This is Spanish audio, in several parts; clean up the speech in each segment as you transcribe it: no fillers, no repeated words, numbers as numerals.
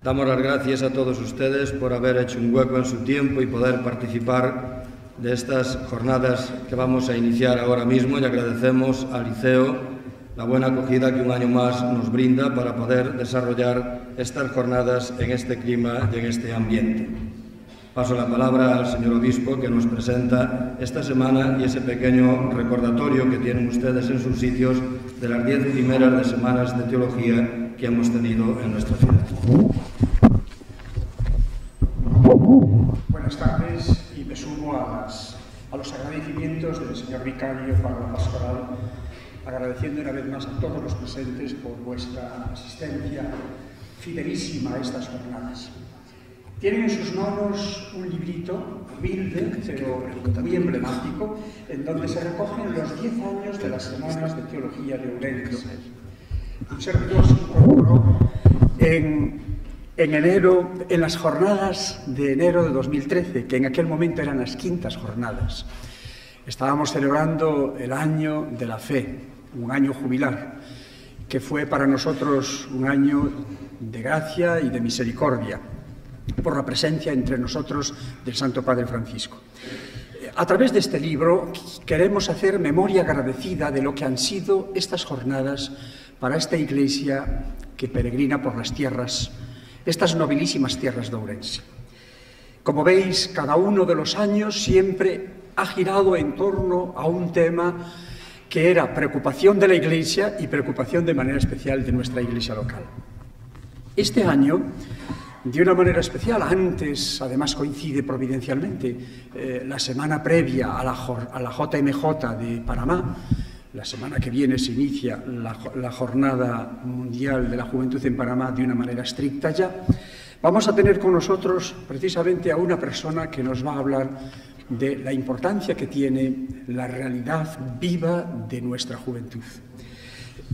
Damos las gracias a todos ustedes por haber hecho un hueco en su tiempo y poder participar de estas jornadas que vamos a iniciar ahora mismo, y agradecemos al Liceo la buena acogida que un año más nos brinda para poder desarrollar estas jornadas en este clima y en este ambiente. Paso la palabra al señor obispo, que nos presenta esta semana y ese pequeño recordatorio que tienen ustedes en sus sitios de las 10 primeras de semanas de teología que hemos tenido en nuestra ciudad. Buenas tardes, y me sumo a los agradecimientos del señor vicario para la pastoral, agradeciendo una vez más a todos los presentes por vuestra asistencia fidelísima a estas jornadas. Tienen en sus manos un librito humilde, pero muy emblemático, en donde se recogen los 10 años de las semanas de teología de Ourense. Un servidor se incorporó en las jornadas de enero de 2013, que en aquel momento eran las 5ª jornadas. Estábamos celebrando el año de la fe, un año jubilar, que fue para nosotros un año de gracia y de misericordia, por la presencia entre nosotros del Santo Padre Francisco. A través de este libro queremos hacer memoria agradecida de lo que han sido estas jornadas para esta Iglesia que peregrina por las tierras, estas nobilísimas tierras de Ourense. Como veis, cada uno de los años siempre ha girado en torno a un tema que era preocupación de la Iglesia y preocupación de manera especial de nuestra Iglesia local. Este año, de una manera especial, antes, además coincide providencialmente, la semana previa a la JMJ de Panamá. La semana que viene se inicia la Jornada Mundial de la Juventud en Panamá de una manera estricta ya. Vamos a tener con nosotros precisamente a una persona que nos va a hablar de la importancia que tiene la realidad viva de nuestra juventud.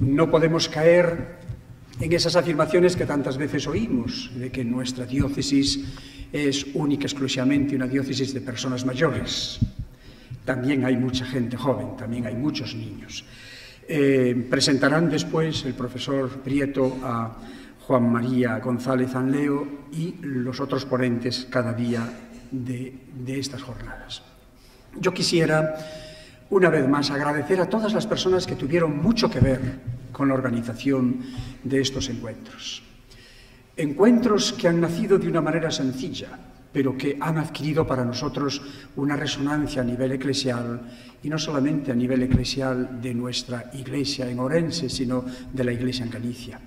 No podemos caer en esas afirmaciones que tantas veces oímos, de que nuestra diócesis es única y exclusivamente una diócesis de personas mayores. También hay mucha gente joven, también hay muchos niños. Presentarán después el profesor Prieto a Juan María González Anleo y los otros ponentes cada día de estas jornadas. Yo quisiera, una vez más, agradecer a todas las personas que tuvieron mucho que ver con la organización de estos encuentros. Encuentros que han nacido de una manera sencilla, pero que han adquirido para nosotros una resonancia a nivel eclesial, y no solamente a nivel eclesial de nuestra Iglesia en Ourense, sino de la Iglesia en Galicia.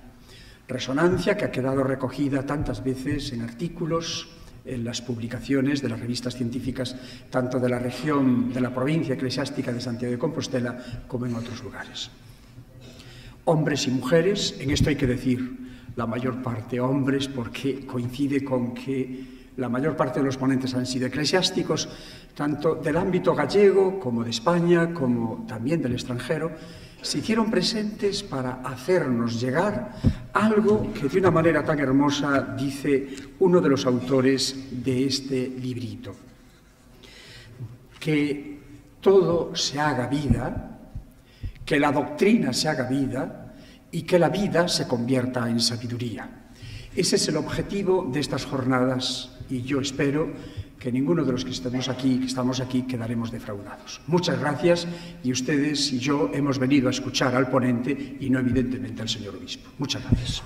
Resonancia que ha quedado recogida tantas veces en artículos, en las publicaciones de las revistas científicas, tanto de la región, de la provincia eclesiástica de Santiago de Compostela, como en otros lugares. Hombres y mujeres, en esto hay que decir la mayor parte hombres, porque coincide con que la mayor parte de los ponentes han sido eclesiásticos, tanto del ámbito gallego como de España, como también del extranjero. Se hicieron presentes para hacernos llegar algo que de una manera tan hermosa dice uno de los autores de este librito: que todo se haga vida, que la doctrina se haga vida y que la vida se convierta en sabiduría. Ese es el objetivo de estas jornadas, y yo espero que ninguno de los que estamos aquí quedaremos defraudados. Muchas gracias, y ustedes y yo hemos venido a escuchar al ponente y no evidentemente al señor obispo. Muchas gracias.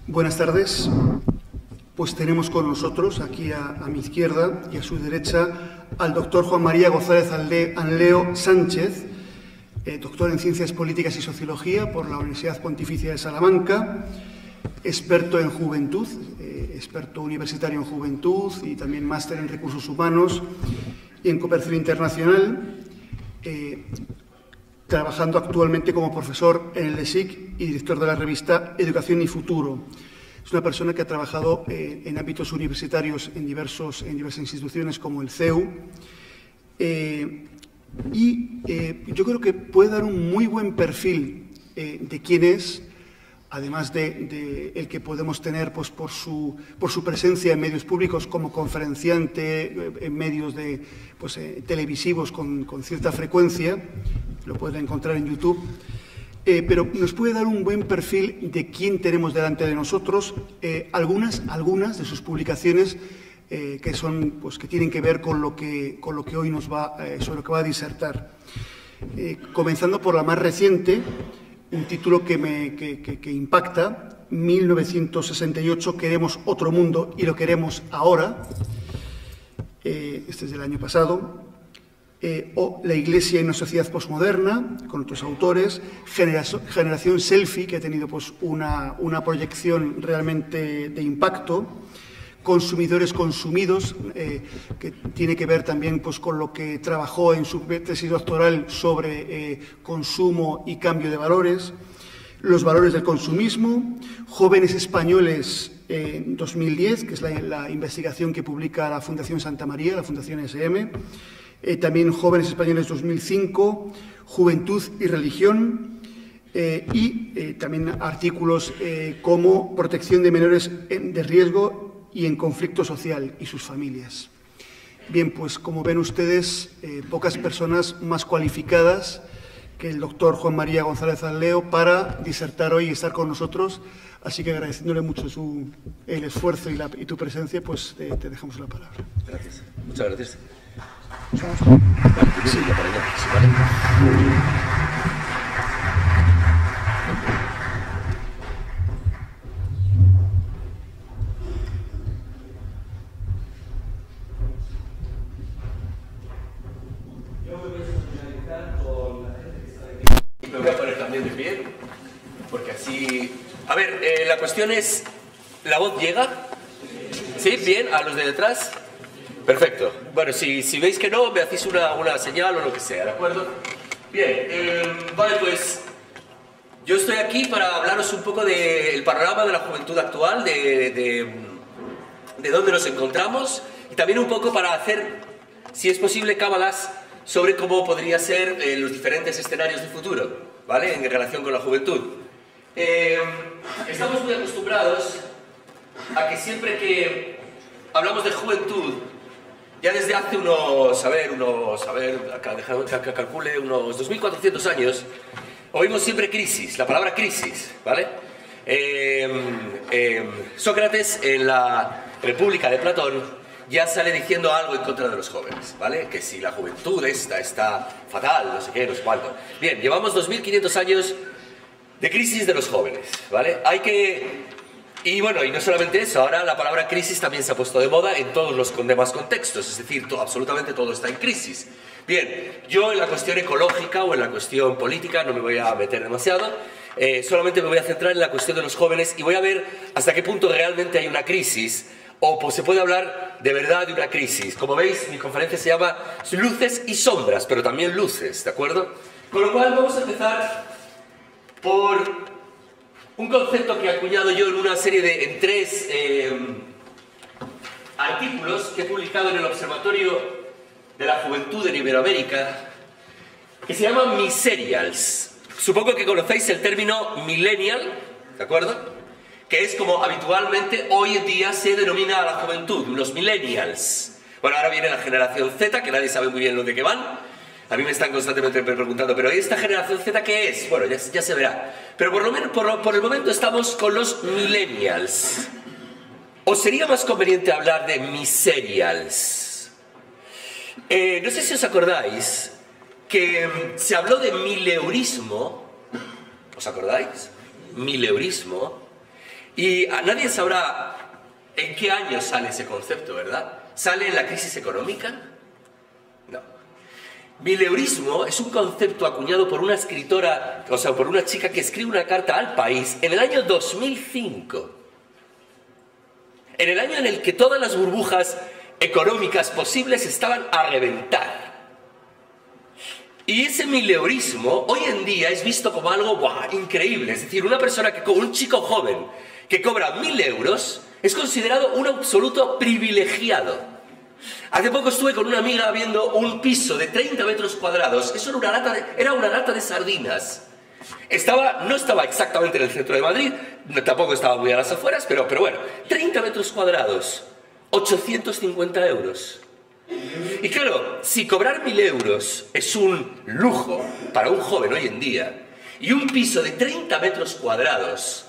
Buenas tardes. Pues tenemos con nosotros, aquí a mi izquierda y a su derecha, al doctor Juan María González Anleo Sánchez, doctor en Ciencias Políticas y Sociología por la Universidad Pontificia de Salamanca, experto en juventud, experto universitario en juventud y también máster en recursos humanos y en cooperación internacional, trabajando actualmente como profesor en el ESIC y director de la revista Educación y Futuro. Es una persona que ha trabajado en ámbitos universitarios en diversas instituciones como el CEU, y yo creo que puede dar un muy buen perfil de quién es, además de el que podemos tener pues, por su presencia en medios públicos como conferenciante, en medios televisivos con cierta frecuencia, lo pueden encontrar en YouTube, pero nos puede dar un buen perfil de quién tenemos delante de nosotros, algunas de sus publicaciones que son, pues, que tienen que ver con lo que hoy nos va, sobre lo que va a disertar. Comenzando por la más reciente, un título que impacta, 1968, Queremos otro mundo y lo queremos ahora. Este es del año pasado. O La Iglesia en una sociedad posmoderna, con otros autores. Generación Selfie, que ha tenido pues, una proyección realmente de impacto. Consumidores consumidos, que tiene que ver también pues, con lo que trabajó en su tesis doctoral sobre consumo y cambio de valores. Los valores del consumismo. Jóvenes españoles en 2010, que es la investigación que publica la Fundación Santa María, la Fundación SM. También Jóvenes españoles 2005, Juventud y religión. Y también artículos como Protección de menores de riesgo y en conflicto social y sus familias. Bien, pues como ven ustedes, pocas personas más cualificadas que el doctor Juan María González Anleo para disertar hoy y estar con nosotros, así que agradeciéndole mucho el esfuerzo y tu presencia, pues te dejamos la palabra. Gracias, muchas gracias. Sí. Me voy a poner también de pie, porque así... A ver, la cuestión es, ¿la voz llega? ¿Sí? ¿Bien? ¿A los de detrás? Perfecto. Bueno, si veis que no, me hacéis una señal o lo que sea, ¿de acuerdo? Bien, vale, pues... Yo estoy aquí para hablaros un poco del panorama de la juventud actual, de dónde nos encontramos, y también un poco para hacer, si es posible, cábalas sobre cómo podría ser los diferentes escenarios de futuro, ¿vale? En relación con la juventud. Estamos muy acostumbrados a que siempre que hablamos de juventud, ya desde hace unos calcule, unos 2400 años, oímos siempre crisis, la palabra crisis, ¿vale? Sócrates, en la República de Platón, ya sale diciendo algo en contra de los jóvenes, ¿vale? Que si la juventud está fatal, no sé qué, no sé cuánto. Bien, llevamos 2500 años de crisis de los jóvenes, ¿vale? Y bueno, y no solamente eso, ahora la palabra crisis también se ha puesto de moda en todos los demás contextos, es decir, absolutamente todo está en crisis. Bien, yo en la cuestión ecológica o en la cuestión política no me voy a meter demasiado, solamente me voy a centrar en la cuestión de los jóvenes y voy a ver hasta qué punto realmente hay una crisis, o pues, se puede hablar de verdad de una crisis. Como veis, mi conferencia se llama Luces y Sombras, pero también luces, ¿de acuerdo? Con lo cual vamos a empezar por un concepto que he acuñado yo en una serie en 3 artículos que he publicado en el Observatorio de la Juventud en Iberoamérica, que se llama Miserials. Supongo que conocéis el término millennial, ¿de acuerdo? Que es como habitualmente hoy en día se denomina a la juventud, los millennials. Bueno, ahora viene la generación Z, que nadie sabe muy bien de qué van. A mí me están constantemente preguntando, ¿pero esta generación Z qué es? Bueno, ya se verá. Pero por lo menos por el momento estamos con los millennials. ¿Os sería más conveniente hablar de miserials? No sé si os acordáis que se habló de mileurismo. ¿Os acordáis? Mileurismo. Y nadie sabrá en qué año sale ese concepto, ¿verdad? ¿Sale en la crisis económica? No. Mileurismo es un concepto acuñado por una escritora, o sea, por una chica que escribe una carta al País en el año 2005. En el año en el que todas las burbujas económicas posibles estaban a reventar. Y ese mileurismo hoy en día es visto como algo increíble. Es decir, un chico joven que cobra 1000 euros es considerado un absoluto privilegiado. Hace poco estuve con una amiga viendo un piso de 30 metros cuadrados. Eso era una lata de sardinas. No estaba exactamente en el centro de Madrid, tampoco estaba muy a las afueras, pero bueno, 30 metros cuadrados, 850 euros. Y claro, si cobrar 1.000 euros es un lujo para un joven hoy en día, y un piso de 30 metros cuadrados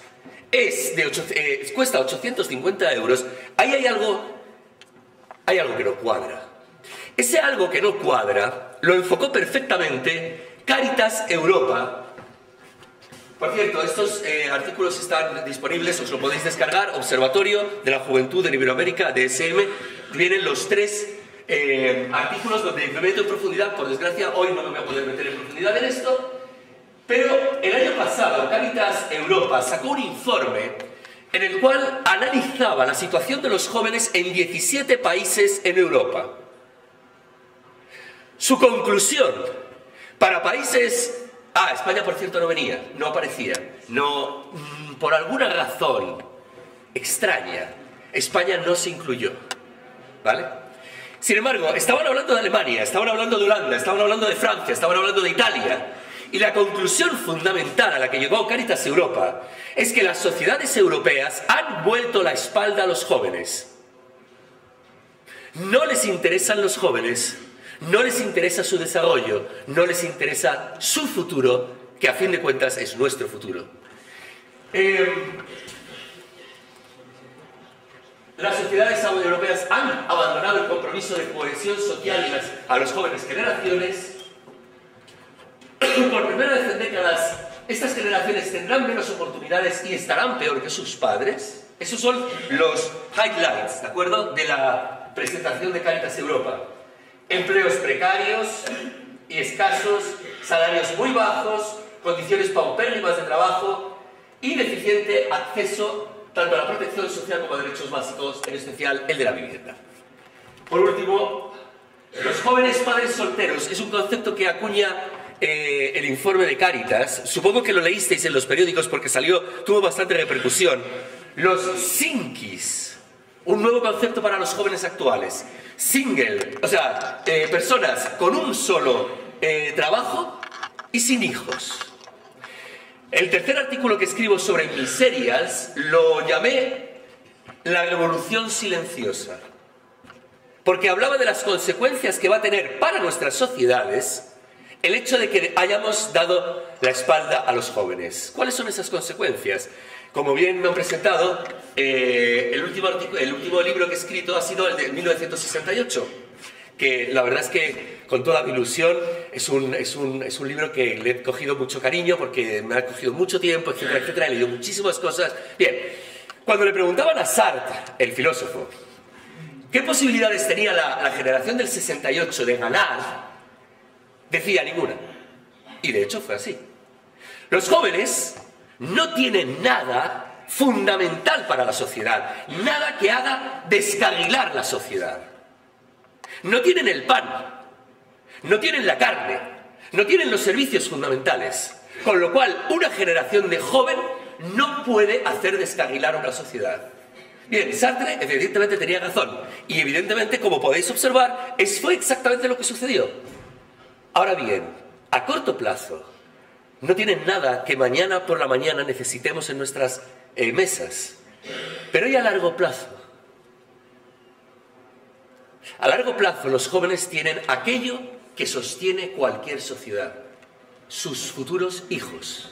cuesta 850 euros, ahí hay algo que no cuadra. Ese algo que no cuadra lo enfocó perfectamente Cáritas Europa. Por cierto, estos artículos están disponibles, os lo podéis descargar. Observatorio de la Juventud en Iberoamérica, DSM. Vienen los 3 artículos donde me meto en profundidad. Por desgracia, hoy no me voy a poder meter en profundidad en esto. Pero el año pasado, Cáritas Europa sacó un informe en el cual analizaba la situación de los jóvenes en 17 países en Europa. Su conclusión, para países... España, por cierto, no venía, no aparecía. No, por alguna razón extraña, España no se incluyó, ¿vale? Sin embargo, estaban hablando de Alemania, estaban hablando de Holanda, estaban hablando de Francia, estaban hablando de Italia. Y la conclusión fundamental a la que llegó Cáritas Europa es que las sociedades europeas han vuelto la espalda a los jóvenes. No les interesan los jóvenes, no les interesa su desarrollo, no les interesa su futuro, que a fin de cuentas es nuestro futuro. Las sociedades europeas han abandonado el compromiso de cohesión social a las jóvenes generaciones. Por primera vez en décadas, estas generaciones tendrán menos oportunidades y estarán peor que sus padres. Esos son los highlights, ¿de acuerdo?, de la presentación de Cáritas Europa. Empleos precarios y escasos, salarios muy bajos, condiciones paupérrimas de trabajo y deficiente acceso tanto a la protección social como a derechos básicos, en especial el de la vivienda. Por último, los jóvenes padres solteros es un concepto que acuña el informe de Cáritas. Supongo que lo leísteis en los periódicos porque tuvo bastante repercusión. Los sinkis, un nuevo concepto para los jóvenes actuales. Single, o sea, personas con un solo trabajo y sin hijos. El tercer artículo que escribo sobre miserias lo llamé la revolución silenciosa, porque hablaba de las consecuencias que va a tener para nuestras sociedades el hecho de que hayamos dado la espalda a los jóvenes. ¿Cuáles son esas consecuencias? Como bien me han presentado, el último libro que he escrito ha sido el de 1968, que la verdad es que, con toda mi ilusión, es un libro que le he cogido mucho cariño porque me ha cogido mucho tiempo, etcétera, etcétera. He leído muchísimas cosas. Bien, cuando le preguntaban a Sartre, el filósofo, ¿qué posibilidades tenía la generación del 68 de ganar?, decía ninguna. Y de hecho fue así. Los jóvenes no tienen nada fundamental para la sociedad, nada que haga descarrilar la sociedad. No tienen el pan, no tienen la carne, no tienen los servicios fundamentales, con lo cual una generación de joven no puede hacer descarrilar una sociedad. Bien, Sartre evidentemente tenía razón, y evidentemente, como podéis observar, fue exactamente lo que sucedió. Ahora bien, a corto plazo, no tienen nada que mañana por la mañana necesitemos en nuestras mesas. Pero ¿y a largo plazo? A largo plazo los jóvenes tienen aquello que sostiene cualquier sociedad: sus futuros hijos.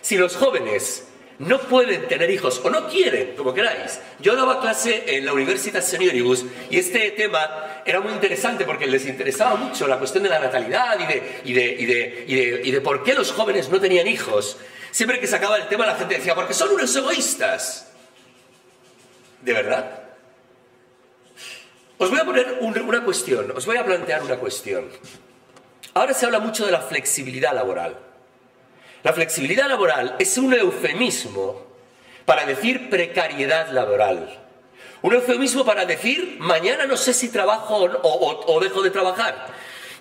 Si los jóvenes no pueden tener hijos, o no quieren, como queráis. Yo daba clase en la Universitas Senioribus y este tema era muy interesante porque les interesaba mucho la cuestión de la natalidad y de por qué los jóvenes no tenían hijos. Siempre que sacaba el tema la gente decía, porque son unos egoístas. ¿De verdad? Os voy a poner una cuestión, os voy a plantear una cuestión. Ahora se habla mucho de la flexibilidad laboral. La flexibilidad laboral es un eufemismo para decir precariedad laboral. Un eufemismo para decir mañana no sé si trabajo o dejo de trabajar.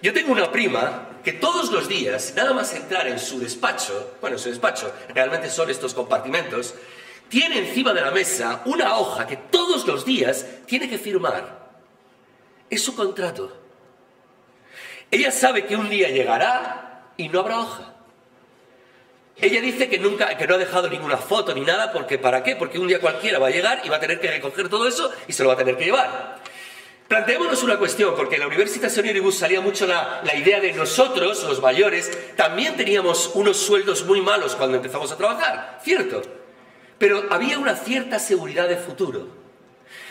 Yo tengo una prima que todos los días, nada más entrar en su despacho, bueno, su despacho realmente son estos compartimentos, tiene encima de la mesa una hoja que todos los días tiene que firmar. Es su contrato. Ella sabe que un día llegará y no habrá hoja. Ella dice que nunca, que no ha dejado ninguna foto ni nada, porque ¿para qué? Porque un día cualquiera va a llegar y va a tener que recoger todo eso y se lo va a tener que llevar. Planteémonos una cuestión, porque en la Universitat Senioribus salía mucho la idea de nosotros, los mayores, también teníamos unos sueldos muy malos cuando empezamos a trabajar, cierto, pero había una cierta seguridad de futuro.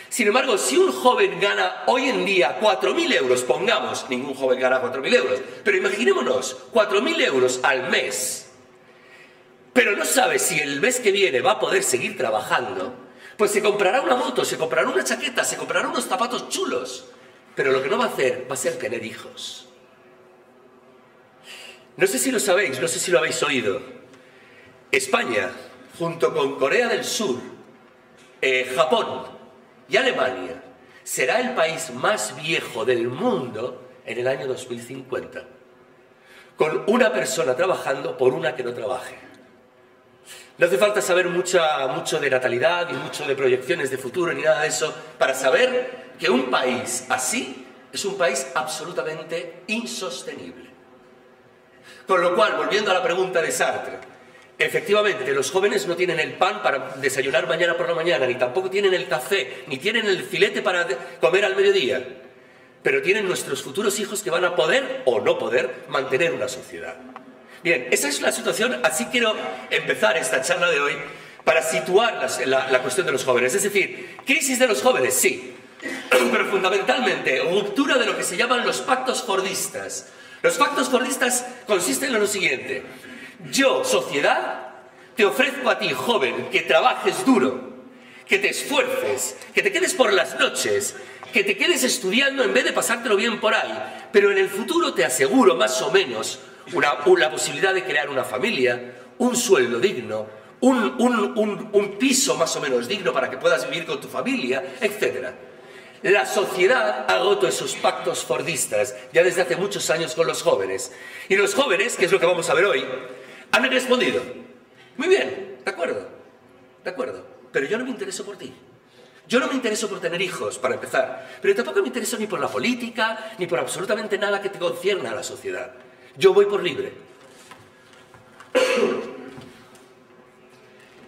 Sin embargo, si un joven gana hoy en día 4.000 euros, pongamos, ningún joven gana 4.000 euros, pero imaginémonos, 4.000 euros al mes, pero no sabe si el mes que viene va a poder seguir trabajando, pues se comprará una moto, se comprará una chaqueta, se comprará unos zapatos chulos, pero lo que no va a hacer va a ser tener hijos. No sé si lo sabéis, no sé si lo habéis oído. España, junto con Corea del Sur, Japón y Alemania, será el país más viejo del mundo en el año 2050, con una persona trabajando por una que no trabaje. No hace falta saber mucho de natalidad y mucho de proyecciones de futuro ni nada de eso para saber que un país así es un país absolutamente insostenible. Con lo cual, volviendo a la pregunta de Sartre, efectivamente los jóvenes no tienen el pan para desayunar mañana por la mañana, ni tampoco tienen el café, ni tienen el filete para comer al mediodía, pero tienen nuestros futuros hijos que van a poder o no poder mantener una sociedad. Bien, esa es la situación, así quiero empezar esta charla de hoy para situar la cuestión de los jóvenes. Es decir, crisis de los jóvenes, sí, pero fundamentalmente ruptura de lo que se llaman los pactos fordistas. Los pactos fordistas consisten en lo siguiente: yo, sociedad, te ofrezco a ti, joven, que trabajes duro, que te esfuerces, que te quedes por las noches, que te quedes estudiando en vez de pasártelo bien por ahí, pero en el futuro te aseguro más o menos la posibilidad de crear una familia, un sueldo digno, un piso más o menos digno para que puedas vivir con tu familia, etc. La sociedad ha roto esos pactos fordistas ya desde hace muchos años con los jóvenes. Y los jóvenes, que es lo que vamos a ver hoy, han respondido: muy bien, de acuerdo, pero yo no me intereso por ti. Yo no me intereso por tener hijos, para empezar, pero tampoco me intereso ni por la política, ni por absolutamente nada que te concierna a la sociedad. Yo voy por libre.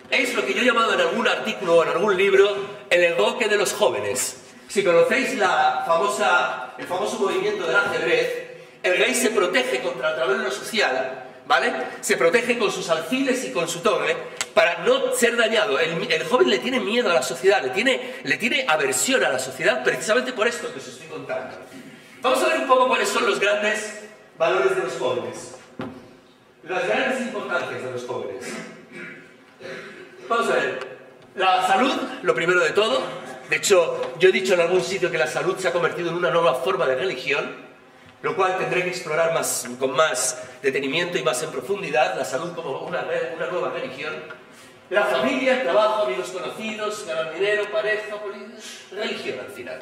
Es lo que yo he llamado en algún artículo o en algún libro el enroque de los jóvenes. Si conocéis el famoso movimiento del ajedrez, el rey se protege contra el tablero social, ¿vale? Se protege con sus alfiles y con su torre para no ser dañado. El joven le tiene miedo a la sociedad, le tiene aversión a la sociedad precisamente por esto que os estoy contando. Vamos a ver un poco cuáles son los grandes valores de los jóvenes, las grandes importancias de los jóvenes. Vamos a ver, la salud, lo primero de todo. De hecho, yo he dicho en algún sitio que la salud se ha convertido en una nueva forma de religión, lo cual tendré que explorar con más detenimiento y más en profundidad, la salud como una nueva religión. La familia, el trabajo, amigos conocidos, ganar dinero, pareja, religión al final,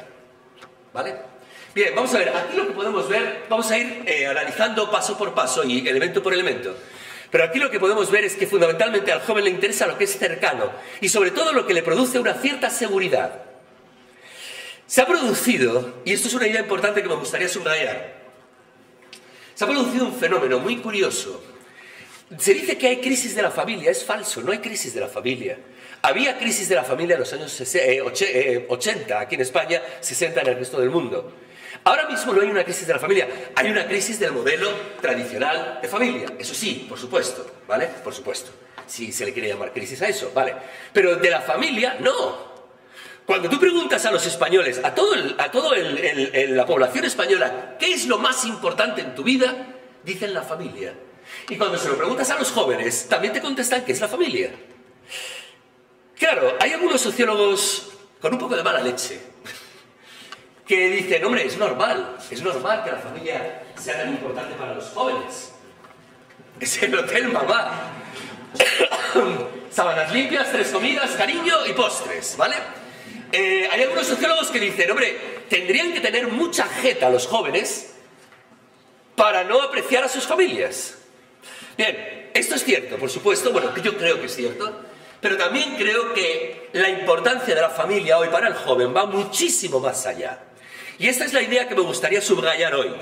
¿vale? Bien, vamos a ver, aquí lo que podemos ver, vamos a ir analizando paso por paso y elemento por elemento. Pero aquí lo que podemos ver es que fundamentalmente al joven le interesa lo que es cercano y sobre todo lo que le produce una cierta seguridad. Se ha producido, y esto es una idea importante que me gustaría subrayar, se ha producido un fenómeno muy curioso. Se dice que hay crisis de la familia, es falso, no hay crisis de la familia. Había crisis de la familia en los años 80 aquí en España, 60 en el resto del mundo. Ahora mismo no hay una crisis de la familia, hay una crisis del modelo tradicional de familia. Eso sí, por supuesto, ¿vale? Por supuesto. Si se le quiere llamar crisis a eso, ¿vale? Pero de la familia, no. Cuando tú preguntas a los españoles, a toda la población española, ¿qué es lo más importante en tu vida? Dicen la familia. Y cuando se lo preguntas a los jóvenes, también te contestan que es la familia. Claro, hay algunos sociólogos con un poco de mala leche que dicen, hombre, es normal que la familia sea tan importante para los jóvenes. Es el hotel mamá. Sábanas limpias, 3 comidas, cariño y postres, ¿vale? Hay algunos sociólogos que dicen, hombre, tendrían que tener mucha jeta los jóvenes para no apreciar a sus familias. Bien, esto es cierto, por supuesto, bueno, yo creo que es cierto, pero también creo que la importancia de la familia hoy para el joven va muchísimo más allá. Y esta es la idea que me gustaría subrayar hoy.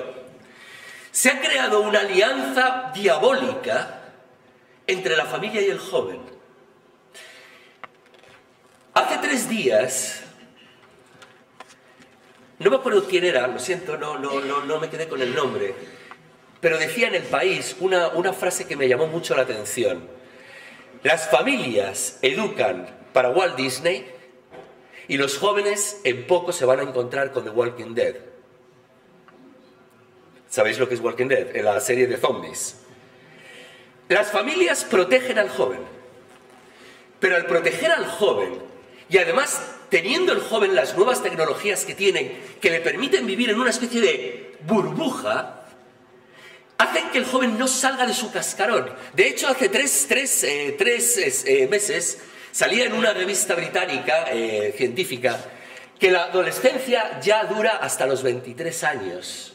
Se ha creado una alianza diabólica entre la familia y el joven. Hace 3 días, no me acuerdo quién era, lo siento, no me quedé con el nombre, pero decía en El País una frase que me llamó mucho la atención. Las familias educan para Walt Disney y los jóvenes en poco se van a encontrar con The Walking Dead. ¿Sabéis lo que es Walking Dead? La serie de zombies. Las familias protegen al joven, pero al proteger al joven, y además teniendo el joven las nuevas tecnologías que tienen, que le permiten vivir en una especie de burbuja, hacen que el joven no salga de su cascarón. De hecho, hace tres meses salía en una revista británica científica que la adolescencia ya dura hasta los 23 años.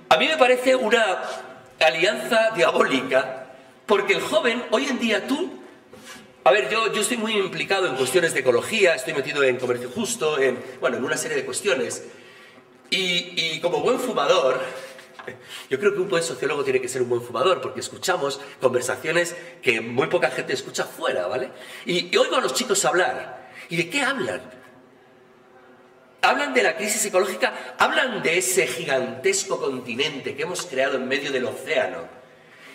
A mí me parece una alianza diabólica, porque el joven, hoy en día a ver, yo estoy muy implicado en cuestiones de ecología, estoy metido en comercio justo, en una serie de cuestiones. Y como buen fumador, yo creo que un buen sociólogo tiene que ser un buen fumador, porque escuchamos conversaciones que muy poca gente escucha fuera, ¿vale? Y oigo a los chicos hablar. ¿Y de qué hablan? Hablan de la crisis ecológica, hablan de ese gigantesco continente que hemos creado en medio del océano,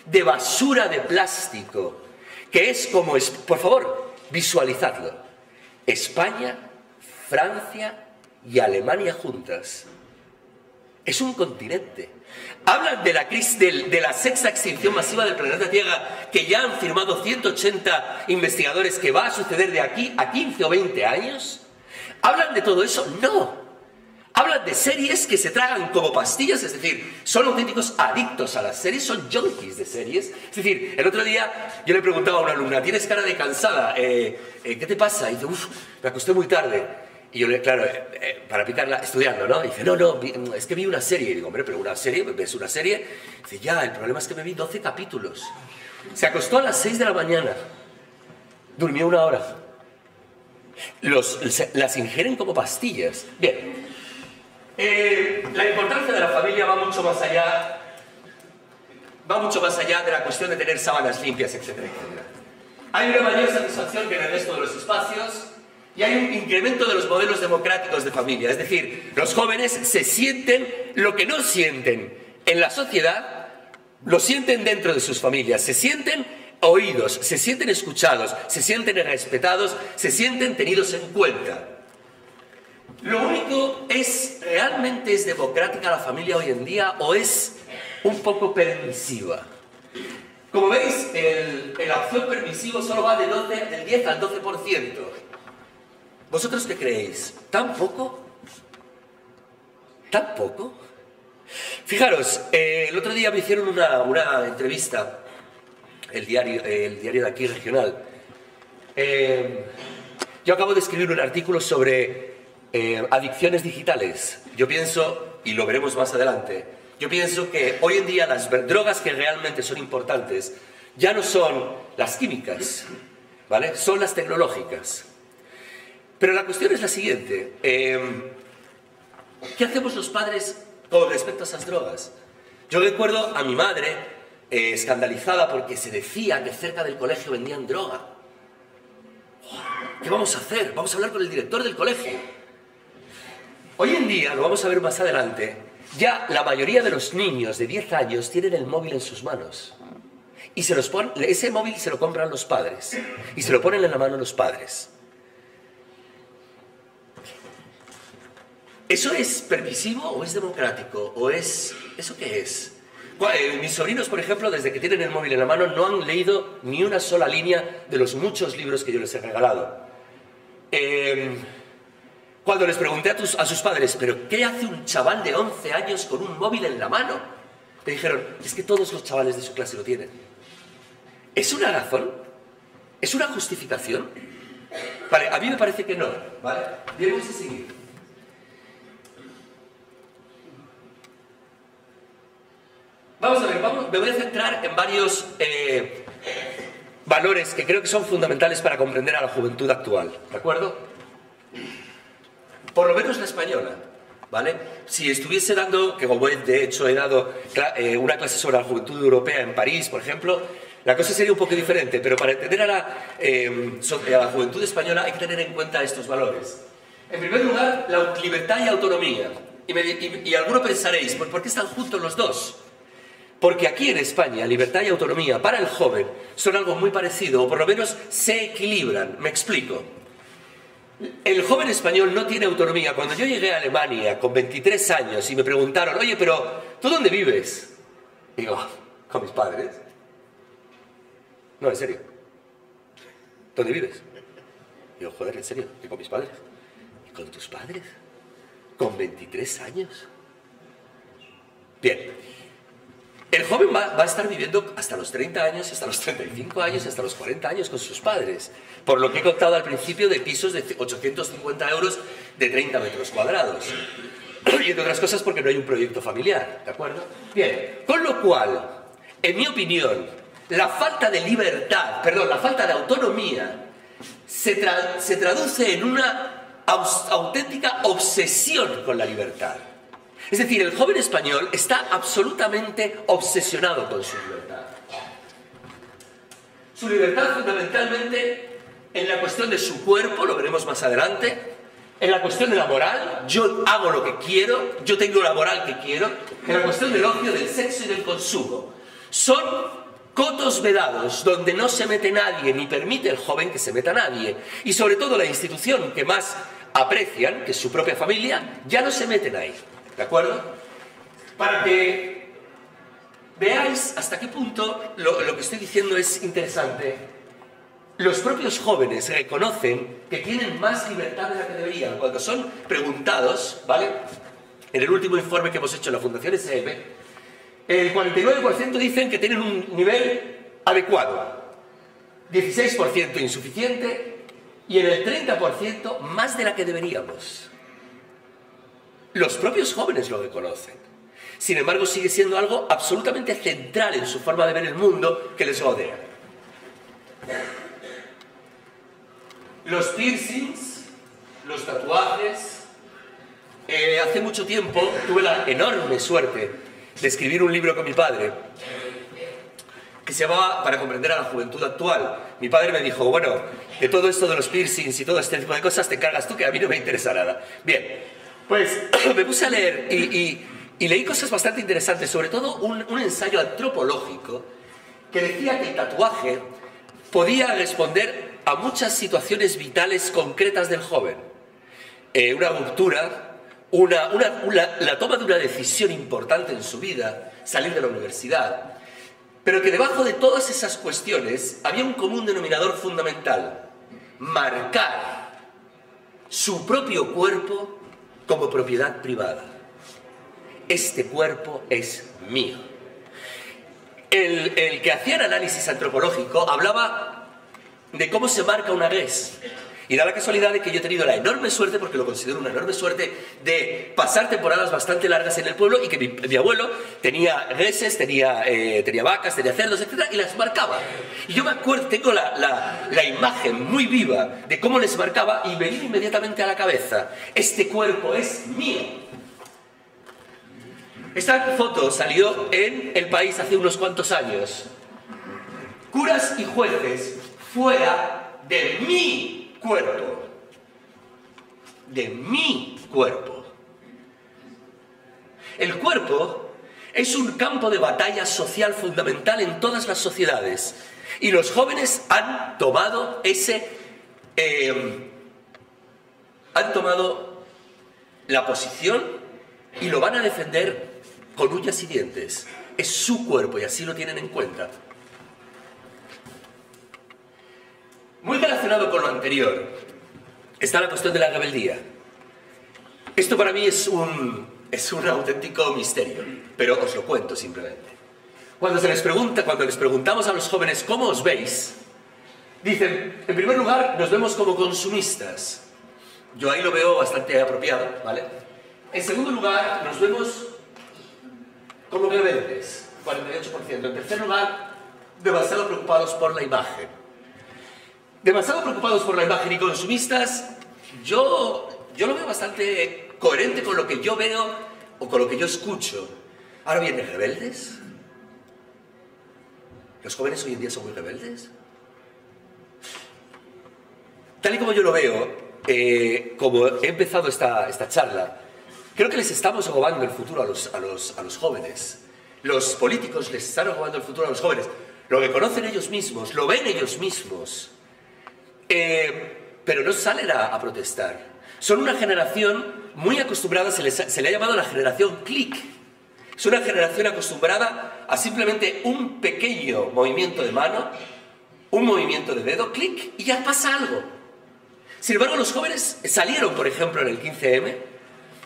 de basura de plástico, que es como, por favor, visualizadlo, España, Francia y Alemania juntas. Es un continente. Hablan de la crisis, de la sexta extinción masiva del planeta Tierra, que ya han firmado 180 investigadores que va a suceder de aquí a 15 o 20 años. ¿Hablan de todo eso? No. Hablan de series que se tragan como pastillas, es decir, son auténticos adictos a las series, son junkies de series. Es decir, el otro día yo le preguntaba a una alumna, ¿tienes cara de cansada? ¿Qué te pasa? Y dice, me acosté muy tarde. Y yo, claro, para picarla, estudiando, ¿no? Y dice, no, es que vi una serie. Y digo, hombre, pero una serie, ¿ves una serie? Y dice, ya, el problema es que me vi 12 capítulos. Se acostó a las 6 de la mañana. Durmió 1 hora. Las ingieren como pastillas. Bien. La importancia de la familia va mucho más allá de la cuestión de tener sábanas limpias, etcétera, etcétera. Hay una mayor satisfacción que en el resto de los espacios y hay un incremento de los modelos democráticos de familia. Es decir, los jóvenes se sienten lo que no sienten en la sociedad, lo sienten dentro de sus familias, se sienten oídos, se sienten escuchados, se sienten respetados, se sienten tenidos en cuenta. Lo único es, ¿realmente es democrática la familia hoy en día o es un poco permisiva? Como veis, el acción permisivo solo va del 10 al 12%. ¿Vosotros qué creéis? ¿Tan poco? ¿Tan poco? Fijaros, el otro día me hicieron una entrevista, el diario de aquí regional. Yo acabo de escribir un artículo sobre adicciones digitales. Yo pienso, y lo veremos más adelante, yo pienso que hoy en día las drogas que realmente son importantes ya no son las químicas, ¿vale? Son las tecnológicas. Pero la cuestión es la siguiente. ¿Qué hacemos los padres con respecto a esas drogas? Yo recuerdo a mi madre escandalizada porque se decía que cerca del colegio vendían droga. ¿Qué vamos a hacer? Vamos a hablar con el director del colegio. Hoy en día, lo vamos a ver más adelante, ya la mayoría de los niños de 10 años tienen el móvil en sus manos. Y ese móvil se lo compran los padres. Y se lo ponen en la mano los padres. ¿Eso es permisivo o es democrático? ¿O es... ¿Eso qué es? Mis sobrinos, por ejemplo, desde que tienen el móvil en la mano, no han leído ni una sola línea de los muchos libros que yo les he regalado. Cuando les pregunté a sus padres, ¿pero qué hace un chaval de 11 años con un móvil en la mano? Me dijeron, es que todos los chavales de su clase lo tienen. ¿Es una razón? ¿Es una justificación? Vale, a mí me parece que no, ¿vale? Bien, vamos a seguir. Vamos a ver, me voy a centrar en varios valores que creo que son fundamentales para comprender a la juventud actual, ¿de acuerdo? Por lo menos la española. ¿vale? Si estuviese dando, que como de hecho he dado una clase sobre la juventud europea en París, por ejemplo, la cosa sería un poco diferente, pero para entender a la juventud española hay que tener en cuenta estos valores. En primer lugar, la libertad y autonomía. Y algunos pensaréis, ¿por qué están juntos los dos? Porque aquí en España, libertad y autonomía para el joven son algo muy parecido, o por lo menos se equilibran. Me explico. El joven español no tiene autonomía. Cuando yo llegué a Alemania con 23 años y me preguntaron, oye, pero ¿tú dónde vives? Digo, con mis padres. No, en serio. ¿Dónde vives? Digo, joder, en serio, ¿y con mis padres? ¿Y con tus padres? ¿Con 23 años? Bien. El joven va a estar viviendo hasta los 30 años, hasta los 35 años, hasta los 40 años con sus padres. Por lo que he contado al principio de pisos de 850 euros de 30 metros cuadrados. Y entre otras cosas porque no hay un proyecto familiar, ¿de acuerdo? Bien, con lo cual, en mi opinión, la falta de libertad, perdón, la falta de autonomía se traduce en una auténtica obsesión con la libertad. Es decir, el joven español está absolutamente obsesionado con su libertad. Su libertad fundamentalmente en la cuestión de su cuerpo, lo veremos más adelante, en la cuestión de la moral, yo hago lo que quiero, yo tengo la moral que quiero, en la cuestión del ocio, del sexo y del consumo. Son cotos vedados donde no se mete nadie, ni permite el joven que se meta nadie. Y sobre todo la institución que más aprecian, que es su propia familia, ya no se meten ahí. ¿De acuerdo? Para que veáis hasta qué punto lo que estoy diciendo es interesante. Los propios jóvenes reconocen que tienen más libertad de la que deberían. Cuando son preguntados, ¿vale? En el último informe que hemos hecho en la Fundación SM, el 49% dicen que tienen un nivel adecuado, 16% insuficiente y en el 30% más de la que deberíamos. Los propios jóvenes lo reconocen. Sin embargo, sigue siendo algo absolutamente central en su forma de ver el mundo que les rodea. Los piercings, los tatuajes. Hace mucho tiempo tuve la enorme suerte de escribir un libro con mi padre que se llamaba Para comprender a la juventud actual. Mi padre me dijo, bueno, de todo esto de los piercings y todo este tipo de cosas te encargas tú, que a mí no me interesa nada. Bien. Pues me puse a leer y leí cosas bastante interesantes, sobre todo un ensayo antropológico que decía que el tatuaje podía responder a muchas situaciones vitales concretas del joven. Una ruptura, la toma de una decisión importante en su vida, salir de la universidad, pero que debajo de todas esas cuestiones había un común denominador fundamental: marcar su propio cuerpo como propiedad privada. Este cuerpo es mío. El que hacía el análisis antropológico hablaba de cómo se marca una res. Y da la casualidad de que yo he tenido la enorme suerte, porque lo considero una enorme suerte, de pasar temporadas bastante largas en el pueblo y que mi abuelo tenía reses, tenía vacas, tenía cerdos, etc. y las marcaba. Y yo me acuerdo, tengo la imagen muy viva de cómo les marcaba y me vino inmediatamente a la cabeza: este cuerpo es mío. Esta foto salió en El País hace unos cuantos años. Curas y jueces fuera de mi cuerpo. De mi cuerpo. El cuerpo es un campo de batalla social fundamental en todas las sociedades. Y los jóvenes han tomado han tomado la posición y lo van a defender con uñas y dientes. Es su cuerpo y así lo tienen en cuenta. Muy relacionado con lo anterior está la cuestión de la rebeldía. Esto para mí es un auténtico misterio, pero os lo cuento simplemente. Cuando les preguntamos a los jóvenes cómo os veis, dicen, en primer lugar, nos vemos como consumistas. Yo ahí lo veo bastante apropiado, ¿vale? En segundo lugar, nos vemos como rebeldes, 48%. En tercer lugar, demasiado preocupados por la imagen. Demasiado preocupados por la imagen y consumistas, yo lo veo bastante coherente con lo que yo veo o con lo que yo escucho. Ahora bien, ¿rebeldes? ¿Los jóvenes hoy en día son muy rebeldes? Tal y como yo lo veo, como he empezado esta charla, creo que les estamos robando el futuro a los jóvenes. Los políticos les están robando el futuro a los jóvenes. Lo reconocen ellos mismos, lo ven ellos mismos, pero no salen a protestar. Son una generación muy acostumbrada, se le ha llamado la generación click. Es una generación acostumbrada a simplemente un pequeño movimiento de mano, un movimiento de dedo, clic, y ya pasa algo. Sin embargo, los jóvenes salieron, por ejemplo, en el 15M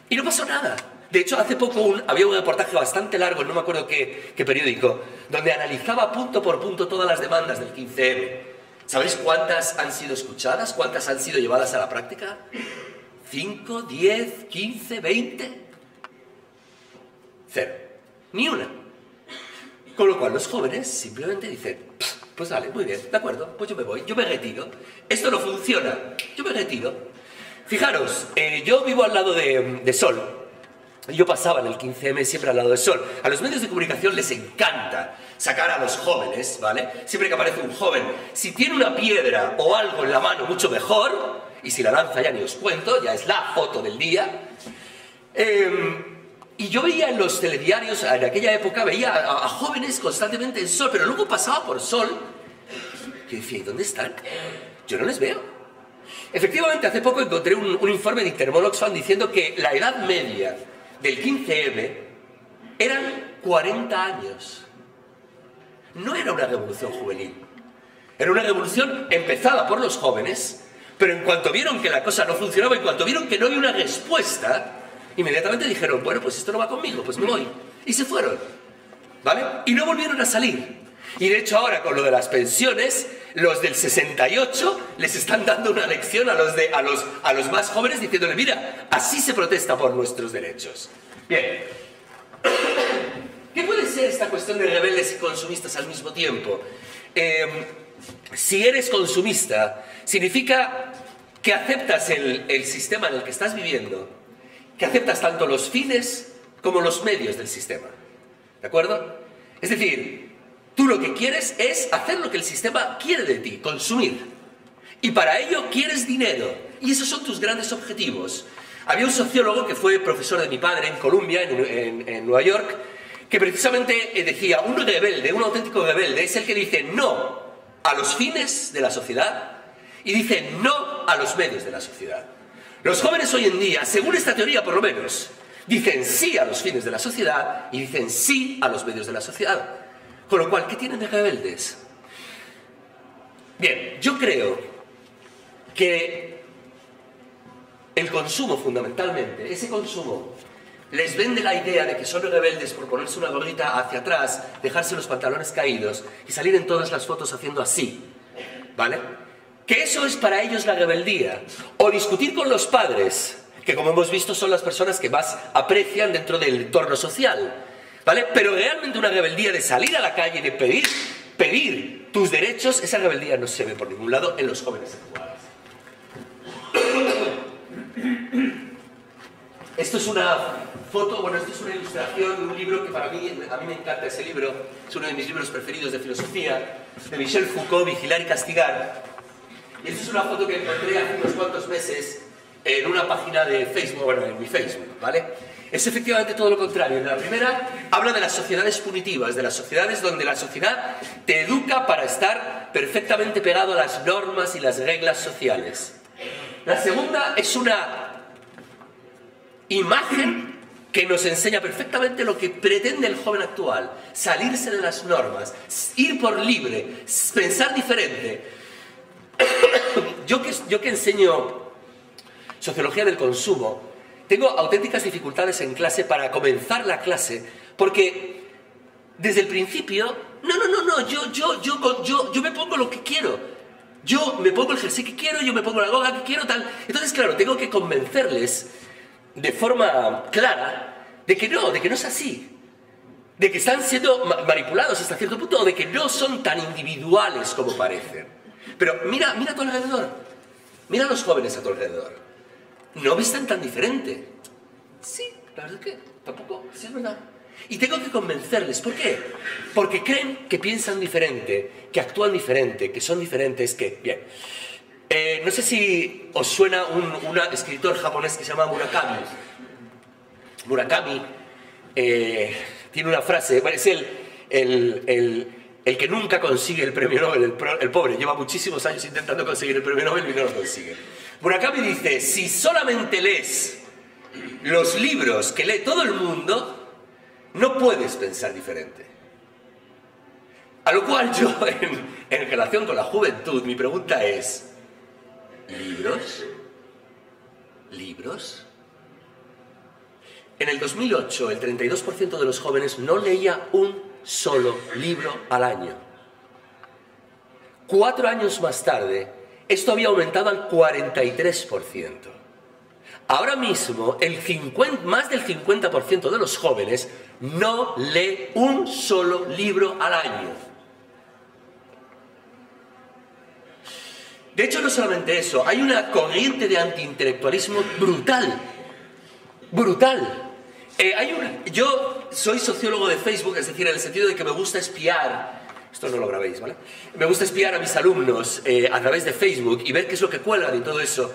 y no pasó nada. De hecho, hace poco había un reportaje bastante largo, no me acuerdo qué periódico, donde analizaba punto por punto todas las demandas del 15M. ¿Sabéis cuántas han sido escuchadas? ¿Cuántas han sido llevadas a la práctica? ¿5, 10, 15, 20? Cero. Ni una. Con lo cual los jóvenes simplemente dicen, pues vale, muy bien, de acuerdo, pues yo me voy, yo me retiro. Esto no funciona, yo me retiro. Fijaros, yo vivo al lado de Sol. Yo pasaba en el 15M siempre al lado de Sol. A los medios de comunicación les encanta sacar a los jóvenes, ¿vale? Siempre que aparece un joven, si tiene una piedra o algo en la mano, mucho mejor, y si la lanza ya ni os cuento, ya es la foto del día. Y yo veía en los telediarios, en aquella época, veía a jóvenes constantemente en Sol, pero luego pasaba por Sol, y decía, ¿y dónde están? Yo no les veo. Efectivamente, hace poco encontré un informe de Intermón Oxfam diciendo que la edad media del 15M eran 40 años. No era una revolución juvenil. Era una revolución empezada por los jóvenes, pero en cuanto vieron que la cosa no funcionaba, en cuanto vieron que no había una respuesta, inmediatamente dijeron, bueno, pues esto no va conmigo, pues me voy. Y se fueron, ¿vale? Y no volvieron a salir. Y de hecho ahora con lo de las pensiones, los del 68 les están dando una lección a los más jóvenes diciéndole, mira, así se protesta por nuestros derechos. Bien. ¿Qué puede ser esta cuestión de rebeldes y consumistas al mismo tiempo? Si eres consumista, significa que aceptas el sistema en el que estás viviendo, que aceptas tanto los fines como los medios del sistema. ¿De acuerdo? Es decir, tú lo que quieres es hacer lo que el sistema quiere de ti, consumir. Y para ello quieres dinero. Y esos son tus grandes objetivos. Había un sociólogo que fue profesor de mi padre en Columbia, en Nueva York, que precisamente decía, un rebelde, un auténtico rebelde, es el que dice no a los fines de la sociedad y dice no a los medios de la sociedad. Los jóvenes hoy en día, según esta teoría por lo menos, dicen sí a los fines de la sociedad y dicen sí a los medios de la sociedad. Con lo cual, ¿qué tienen de rebeldes? Bien, yo creo que el consumo, fundamentalmente, ese consumo, les vende la idea de que son rebeldes por ponerse una gorrita hacia atrás, dejarse los pantalones caídos y salir en todas las fotos haciendo así, ¿vale? Que eso es para ellos la rebeldía. O discutir con los padres, que como hemos visto son las personas que más aprecian dentro del entorno social, ¿vale? Pero realmente una rebeldía de salir a la calle y de pedir tus derechos, esa rebeldía no se ve por ningún lado en los jóvenes actuales. Esto es una foto, bueno, esto es una ilustración de un libro que a mí me encanta ese libro, es uno de mis libros preferidos de filosofía, de Michel Foucault, Vigilar y Castigar. Y esta es una foto que encontré hace unos cuantos meses en una página de Facebook, bueno, en mi Facebook, ¿vale? Es efectivamente todo lo contrario. En la primera habla de las sociedades punitivas, de las sociedades donde la sociedad te educa para estar perfectamente pegado a las normas y las reglas sociales. La segunda es una imagen que nos enseña perfectamente lo que pretende el joven actual: salirse de las normas, ir por libre, pensar diferente. Yo que enseño sociología del consumo, tengo auténticas dificultades en clase para comenzar la clase, porque desde el principio, yo me pongo lo que quiero. Yo me pongo el jersey que quiero, yo me pongo la goga que quiero, tal. Entonces, claro, tengo que convencerles de forma clara de que no es así. De que están siendo manipulados hasta cierto punto, o de que no son tan individuales como parecen. Pero mira a tu alrededor. Mira a los jóvenes a tu alrededor. No visten tan diferente. Sí, la verdad es que tampoco, sí es verdad. Y tengo que convencerles. ¿Por qué? Porque creen que piensan diferente, que actúan diferente, que son diferentes, que... Bien. No sé si os suena un escritor japonés que se llama Murakami. Murakami tiene una frase, bueno, es el que nunca consigue el premio Nobel, el pobre, lleva muchísimos años intentando conseguir el premio Nobel y no lo consigue. Murakami dice, si solamente lees los libros que lee todo el mundo, no puedes pensar diferente. A lo cual yo, en relación con la juventud, mi pregunta es, ¿libros? ¿Libros? En el 2008, el 32% de los jóvenes no leía un solo libro al año. 4 años más tarde, esto había aumentado al 43%. Ahora mismo, más del 50% de los jóvenes no lee un solo libro al año. De hecho, no solamente eso, hay una corriente de antiintelectualismo brutal. Brutal. Yo soy sociólogo de Facebook, es decir, en el sentido de que me gusta espiar, esto no lo grabéis, ¿vale? Me gusta espiar a mis alumnos a través de Facebook y ver qué es lo que cuelgan y todo eso.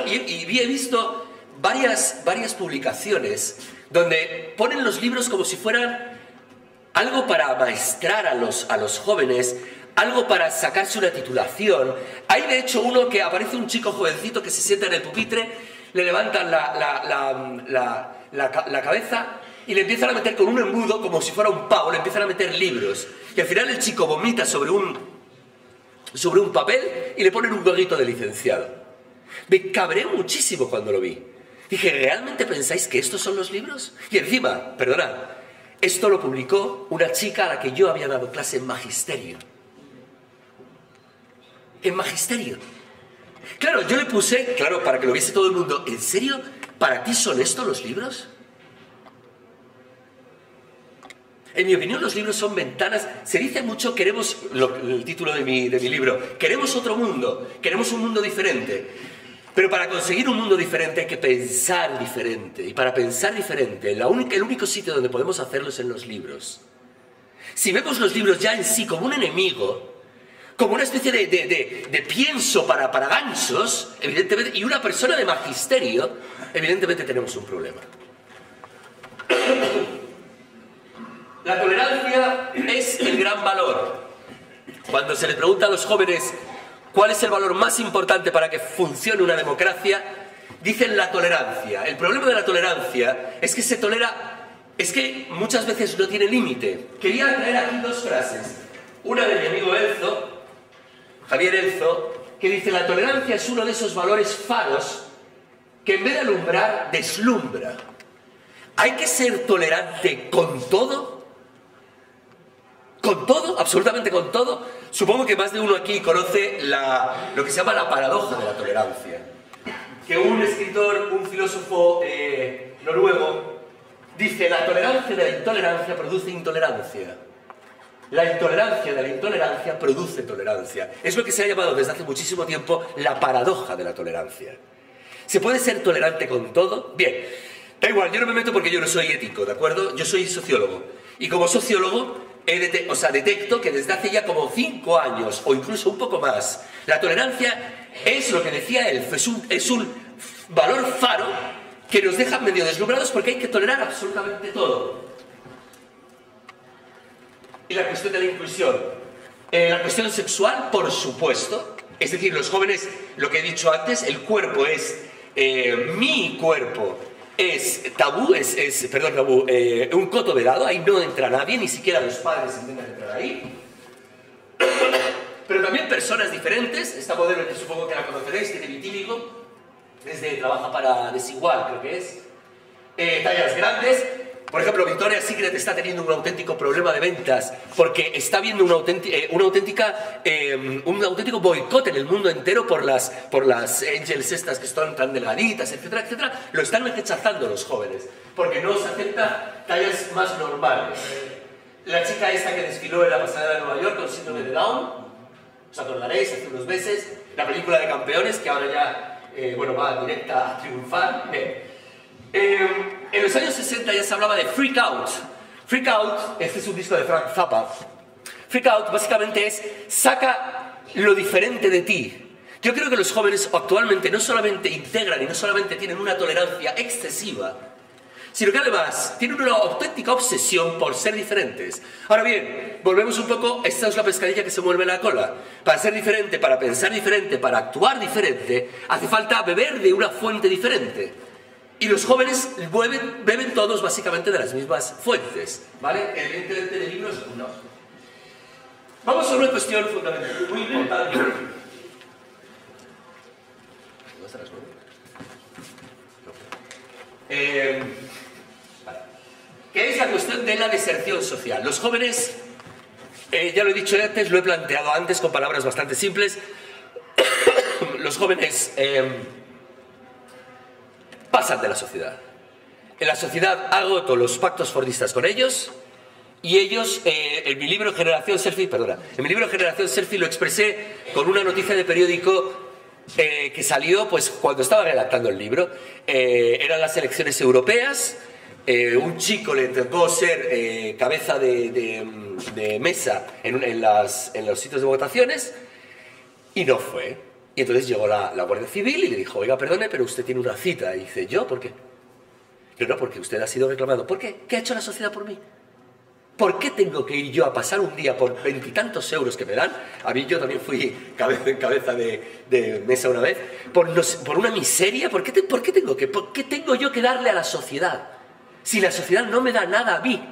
Y he visto varias publicaciones donde ponen los libros como si fueran algo para amaestrar a los jóvenes, algo para sacarse una titulación. Hay de hecho uno que aparece un chico jovencito que se sienta en el pupitre, le levantan la cabeza y le empiezan a meter con un embudo como si fuera un pavo, le empiezan a meter libros. Y al final el chico vomita sobre un papel y le ponen un gorrito de licenciado. Me cabré muchísimo cuando lo vi. Dije, ¿realmente pensáis que estos son los libros? Y encima, perdonad, esto lo publicó una chica a la que yo había dado clase en magisterio. En magisterio. Claro, yo le puse, claro, para que lo viese todo el mundo, ¿en serio? ¿Para ti son estos los libros? En mi opinión, los libros son ventanas. Se dice mucho, el título de mi libro, queremos otro mundo, queremos un mundo diferente. Pero para conseguir un mundo diferente hay que pensar diferente. Y para pensar diferente, el único sitio donde podemos hacerlo es en los libros. Si vemos los libros ya en sí como un enemigo, como una especie de pienso para gansos, evidentemente, y una persona de magisterio, evidentemente tenemos un problema. La tolerancia es el gran valor. Cuando se les pregunta a los jóvenes cuál es el valor más importante para que funcione una democracia, dicen la tolerancia. El problema de la tolerancia es que muchas veces no tiene límite. Quería traer aquí 2 frases. Una de mi amigo Elzo, Javier Elzo, que dice: la tolerancia es uno de esos valores faros que en vez de alumbrar, deslumbra. ¿Hay que ser tolerante con todo? ¿Con todo? ¿Absolutamente con todo? Supongo que más de uno aquí conoce lo que se llama la paradoja de la tolerancia. Que un escritor, un filósofo noruego, dice: la tolerancia de la intolerancia produce intolerancia. La intolerancia de la intolerancia produce tolerancia. Es lo que se ha llamado desde hace muchísimo tiempo la paradoja de la tolerancia. ¿Se puede ser tolerante con todo? Bien, da igual, yo no me meto porque yo no soy ético, ¿de acuerdo? Yo soy sociólogo. Y como sociólogo, detecto que desde hace ya como 5 años, o incluso un poco más, la tolerancia es lo que decía él, es un valor faro que nos deja medio deslumbrados porque hay que tolerar absolutamente todo. Y la cuestión de la inclusión. La cuestión sexual, por supuesto. Es decir, los jóvenes, lo que he dicho antes, el cuerpo es... mi cuerpo es tabú, un coto vedado, ahí no entra nadie, ni siquiera los padres intentan entrar ahí. Pero también personas diferentes. Esta modelo, que supongo que la conoceréis, tiene vitíligo, trabaja para Desigual, creo que es. Tallas grandes. Por ejemplo, Victoria's Secret está teniendo un auténtico problema de ventas porque está viendo un auténtico boicot en el mundo entero por las angels estas que están tan delgaditas, etcétera, etcétera. Lo están rechazando los jóvenes porque no se acepta tallas más normales. La chica esta que desfiló en la pasarela de Nueva York con síndrome de Down, os acordaréis, hace unos meses, la película de Campeones, que ahora ya va directa a triunfar. En los años 60 ya se hablaba de Freak Out. Freak Out, este es un disco de Frank Zappa. Freak Out básicamente es saca lo diferente de ti. Yo creo que los jóvenes actualmente no solamente integran y no solamente tienen una tolerancia excesiva, sino que además tienen una auténtica obsesión por ser diferentes. Ahora bien, volvemos un poco, esta es la pescadilla que se mueve la cola. Para ser diferente, para pensar diferente, para actuar diferente, hace falta beber de una fuente diferente. Y los jóvenes beben todos básicamente de las mismas fuentes, ¿vale? Evidentemente de libros no. Vamos a una cuestión fundamental, muy importante. Que es la cuestión de la deserción social. Los jóvenes, ya lo he dicho antes, lo he planteado antes con palabras bastante simples, los jóvenes pasan de la sociedad. En la sociedad agoto los pactos fordistas con ellos y ellos, en mi libro Generación Selfie, lo expresé con una noticia de periódico que salió pues cuando estaba redactando el libro. Eran las elecciones europeas. Un chico le tocó ser cabeza de mesa en los sitios de votaciones y no fue. Y entonces llegó la Guardia Civil y le dijo, oiga, perdone, pero usted tiene una cita. Y dice, ¿yo? ¿Por qué? No, porque usted ha sido reclamado. ¿Por qué? ¿Qué ha hecho la sociedad por mí? ¿Por qué tengo que ir yo a pasar un día por 20 y tantos euros que me dan? A mí yo también fui cabeza de mesa una vez. Por una miseria. ¿Por qué tengo yo que darle a la sociedad? Si la sociedad no me da nada a mí.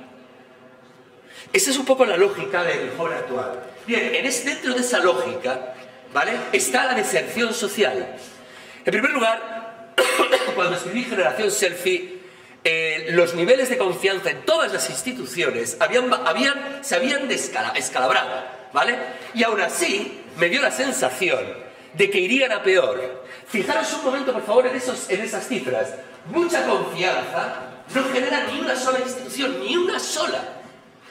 Esa es un poco la lógica del joven actual. Bien, dentro de esa lógica, ¿vale?, está la deserción social. En primer lugar, cuando escribí Generación Selfie, los niveles de confianza en todas las instituciones se habían descalabrado, ¿vale? Y aún así me dio la sensación de que irían a peor. Fijaros un momento, por favor, en esas cifras. Mucha confianza no genera ni una sola institución, ni una sola.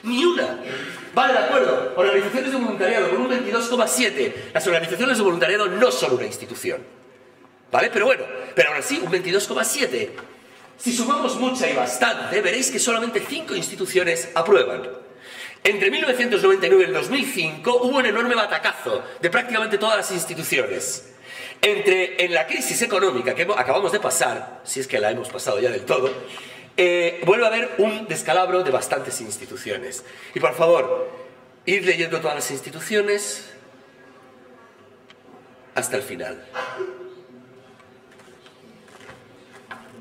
Ni una. Vale, de acuerdo. Organizaciones de voluntariado con un 22,7. Las organizaciones de voluntariado no son una institución. ¿Vale? Pero bueno, pero aún así, un 22,7. Si sumamos mucha y bastante, veréis que solamente 5 instituciones aprueban. Entre 1999 y el 2005 hubo un enorme batacazo de prácticamente todas las instituciones. En la crisis económica que acabamos de pasar, si es que la hemos pasado ya del todo, vuelve a haber un descalabro de bastantes instituciones. Y por favor, ir leyendo todas las instituciones hasta el final.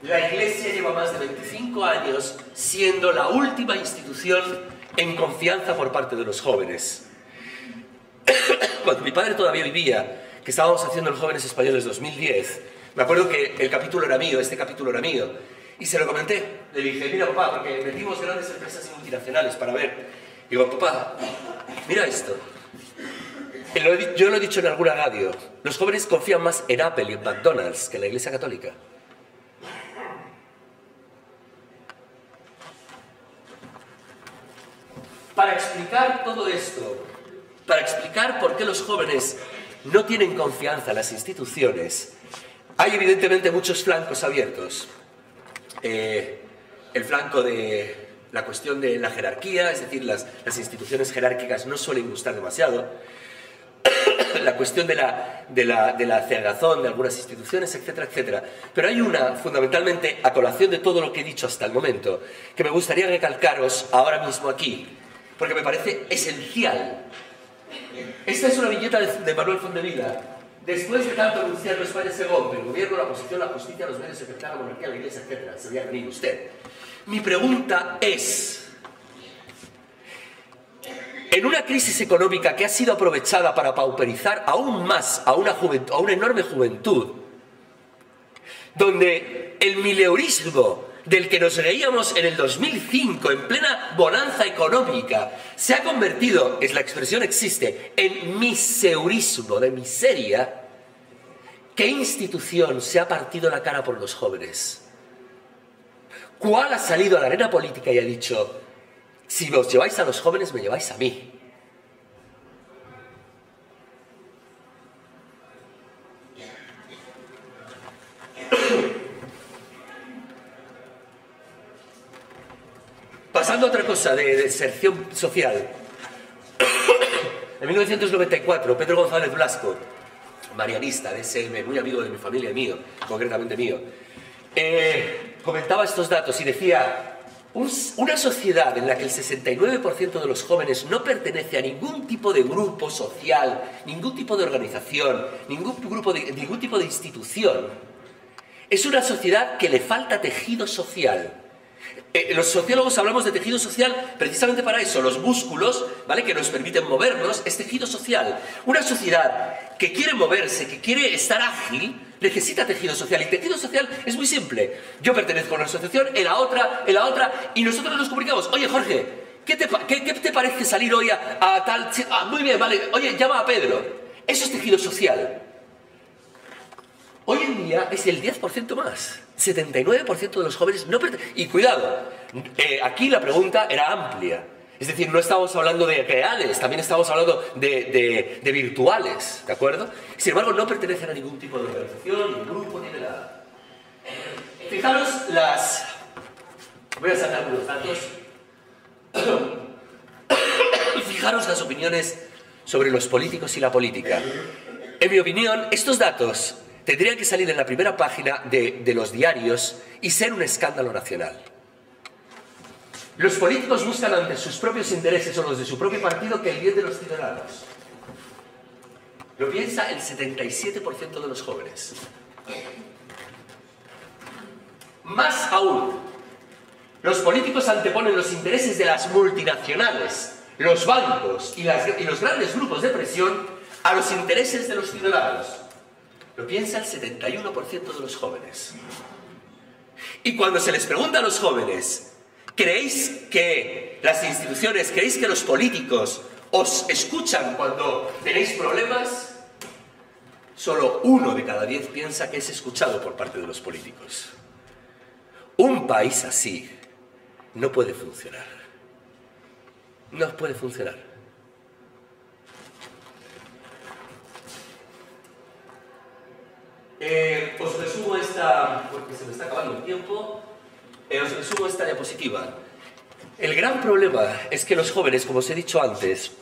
La Iglesia lleva más de 25 años siendo la última institución en confianza por parte de los jóvenes. Cuando mi padre todavía vivía, que estábamos haciendo los Jóvenes Españoles 2010, me acuerdo que el capítulo era mío, este capítulo era mío, y se lo comenté. Le dije, mira papá, porque metimos grandes empresas multinacionales para ver. Digo, papá, mira esto. Yo lo he dicho en alguna radio, los jóvenes confían más en Apple y en McDonald's que en la Iglesia Católica. Para explicar todo esto, para explicar por qué los jóvenes no tienen confianza en las instituciones, hay evidentemente muchos flancos abiertos. El flanco de la cuestión de la jerarquía, es decir, las instituciones jerárquicas no suelen gustar demasiado. La cuestión de la cerrazón de algunas instituciones, etcétera, etcétera. Pero hay una, fundamentalmente, a colación de todo lo que he dicho hasta el momento, que me gustaría recalcaros ahora mismo aquí, porque me parece esencial. Esta es una viñeta de Manuel Fondevila. Después de tanto anunciar España se rompe, el gobierno, la oposición, la justicia, los medios, secretaria, la monarquía, la iglesia, etcétera, se había venido usted. Mi pregunta es, en una crisis económica que ha sido aprovechada para pauperizar aún más a una enorme juventud, donde el mileurismo del que nos reíamos en el 2005, en plena bonanza económica, se ha convertido, la expresión existe, en miseurismo, de miseria. ¿Qué institución se ha partido la cara por los jóvenes? ¿Cuál ha salido a la arena política y ha dicho, si os lleváis a los jóvenes, me lleváis a mí? a otra cosa de deserción social. En 1994, Pedro González Blasco, marianista de SM, muy amigo de mi familia y mío, concretamente mío, comentaba estos datos y decía: una sociedad en la que el 69% de los jóvenes no pertenece a ningún tipo de grupo social, ningún tipo de organización, ningún tipo de institución, es una sociedad que le falta tejido social. Los sociólogos hablamos de tejido social precisamente para eso. Los músculos, ¿vale?, que nos permiten movernos, es tejido social. Una sociedad que quiere moverse, que quiere estar ágil, necesita tejido social. Y tejido social es muy simple. Yo pertenezco a una asociación, en la otra, y nosotros nos comunicamos. Oye, Jorge, ¿qué te parece salir hoy a tal...? Muy bien, vale. Oye, llama a Pedro. Eso es tejido social. Hoy en día es el 10% más. 79% de los jóvenes no pertenecen. Y cuidado, aquí la pregunta era amplia. Es decir, no estamos hablando de reales, también estamos hablando de virtuales, ¿de acuerdo? Sin embargo, no pertenecen a ningún tipo de organización, ni grupo, ni nada. Fijaros las... Voy a sacar unos datos. Fijaros las opiniones sobre los políticos y la política. En mi opinión, estos datos tendrían que salir en la primera página de los diarios y ser un escándalo nacional. Los políticos buscan ante sus propios intereses o los de su propio partido que el bien de los ciudadanos. Lo piensa el 77% de los jóvenes. Más aún, los políticos anteponen los intereses de las multinacionales, los bancos y los grandes grupos de presión a los intereses de los ciudadanos. Lo piensa el 71% de los jóvenes. Y cuando se les pregunta a los jóvenes, ¿creéis que las instituciones, creéis que los políticos os escuchan cuando tenéis problemas? Solo 1 de cada 10 piensa que es escuchado por parte de los políticos. Un país así no puede funcionar. No puede funcionar. Os resumo esta, porque se me está acabando el tiempo, os resumo esta diapositiva. El gran problema es que los jóvenes, como os he dicho antes,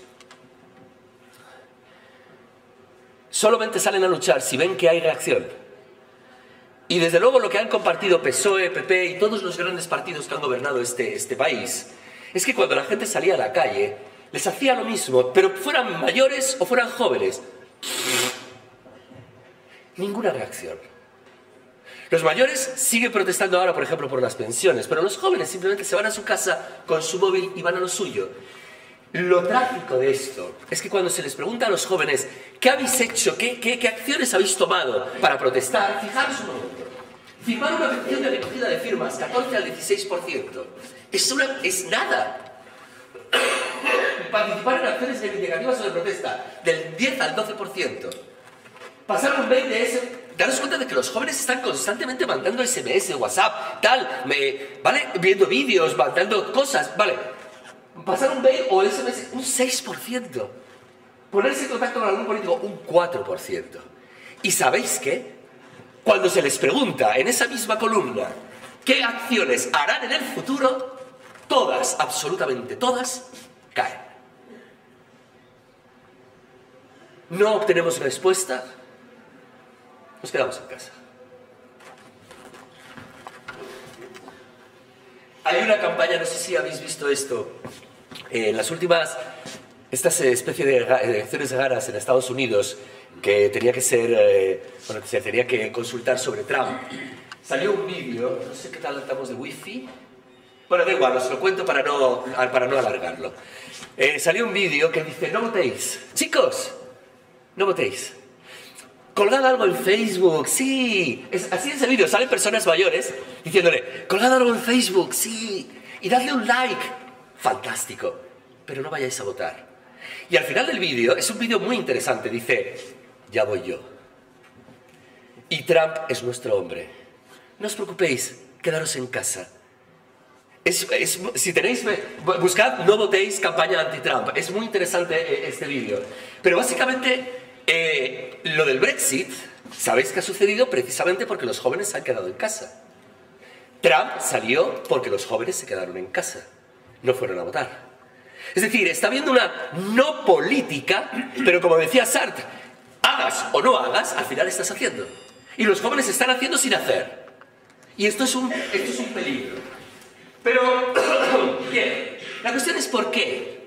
solamente salen a luchar si ven que hay reacción. Y desde luego lo que han compartido PSOE, PP y todos los grandes partidos que han gobernado este país, es que cuando la gente salía a la calle, les hacía lo mismo, pero fueran mayores o fueran jóvenes. Ninguna reacción. Los mayores siguen protestando ahora, por ejemplo, por las pensiones, pero los jóvenes simplemente se van a su casa con su móvil y van a lo suyo. Lo trágico de esto es que cuando se les pregunta a los jóvenes ¿qué habéis hecho? ¿Qué acciones habéis tomado para protestar? Fijaros un momento. Firmar una petición de recogida de firmas, 14 al 16%. Es nada. Participar en acciones reivindicativas o de protesta, del 10 al 12%. Pasar un mail de ese... Daros cuenta de que los jóvenes están constantemente mandando SMS, WhatsApp, tal, ¿vale? Viendo vídeos, mandando cosas, ¿vale? Pasar un mail o SMS, un 6%. Ponerse en contacto con algún político, un 4%. ¿Y sabéis qué? Cuando se les pregunta en esa misma columna qué acciones harán en el futuro, todas, absolutamente todas, caen. No obtenemos respuesta. Nos quedamos en casa. Hay una campaña, no sé si habéis visto esto, en las últimas, esta especie de elecciones raras en Estados Unidos, que tenía que ser, bueno, se tenía que consultar sobre Trump. Salió un vídeo, no sé qué tal estamos de wifi. Bueno, da igual, os lo cuento para no alargarlo. Salió un vídeo que dice, no votéis. Chicos, no votéis. Colgad algo en Facebook, sí. Así en ese vídeo salen personas mayores diciéndole, colgad algo en Facebook, sí. Y dadle un like. Fantástico. Pero no vayáis a votar. Y al final del vídeo, es un vídeo muy interesante, dice, ya voy yo. Y Trump es nuestro hombre. No os preocupéis, quedaros en casa. Si tenéis, buscad, no votéis, campaña anti-Trump. Es muy interesante este vídeo. Pero básicamente... lo del Brexit, sabéis que ha sucedido precisamente porque los jóvenes se han quedado en casa. Trump salió porque los jóvenes se quedaron en casa. no fueron a votar. Es decir, está habiendo una no política, pero como decía Sartre, hagas o no hagas, al final estás haciendo. Y los jóvenes están haciendo sin hacer. Y esto es un peligro. Pero, bien, la cuestión es ¿por qué?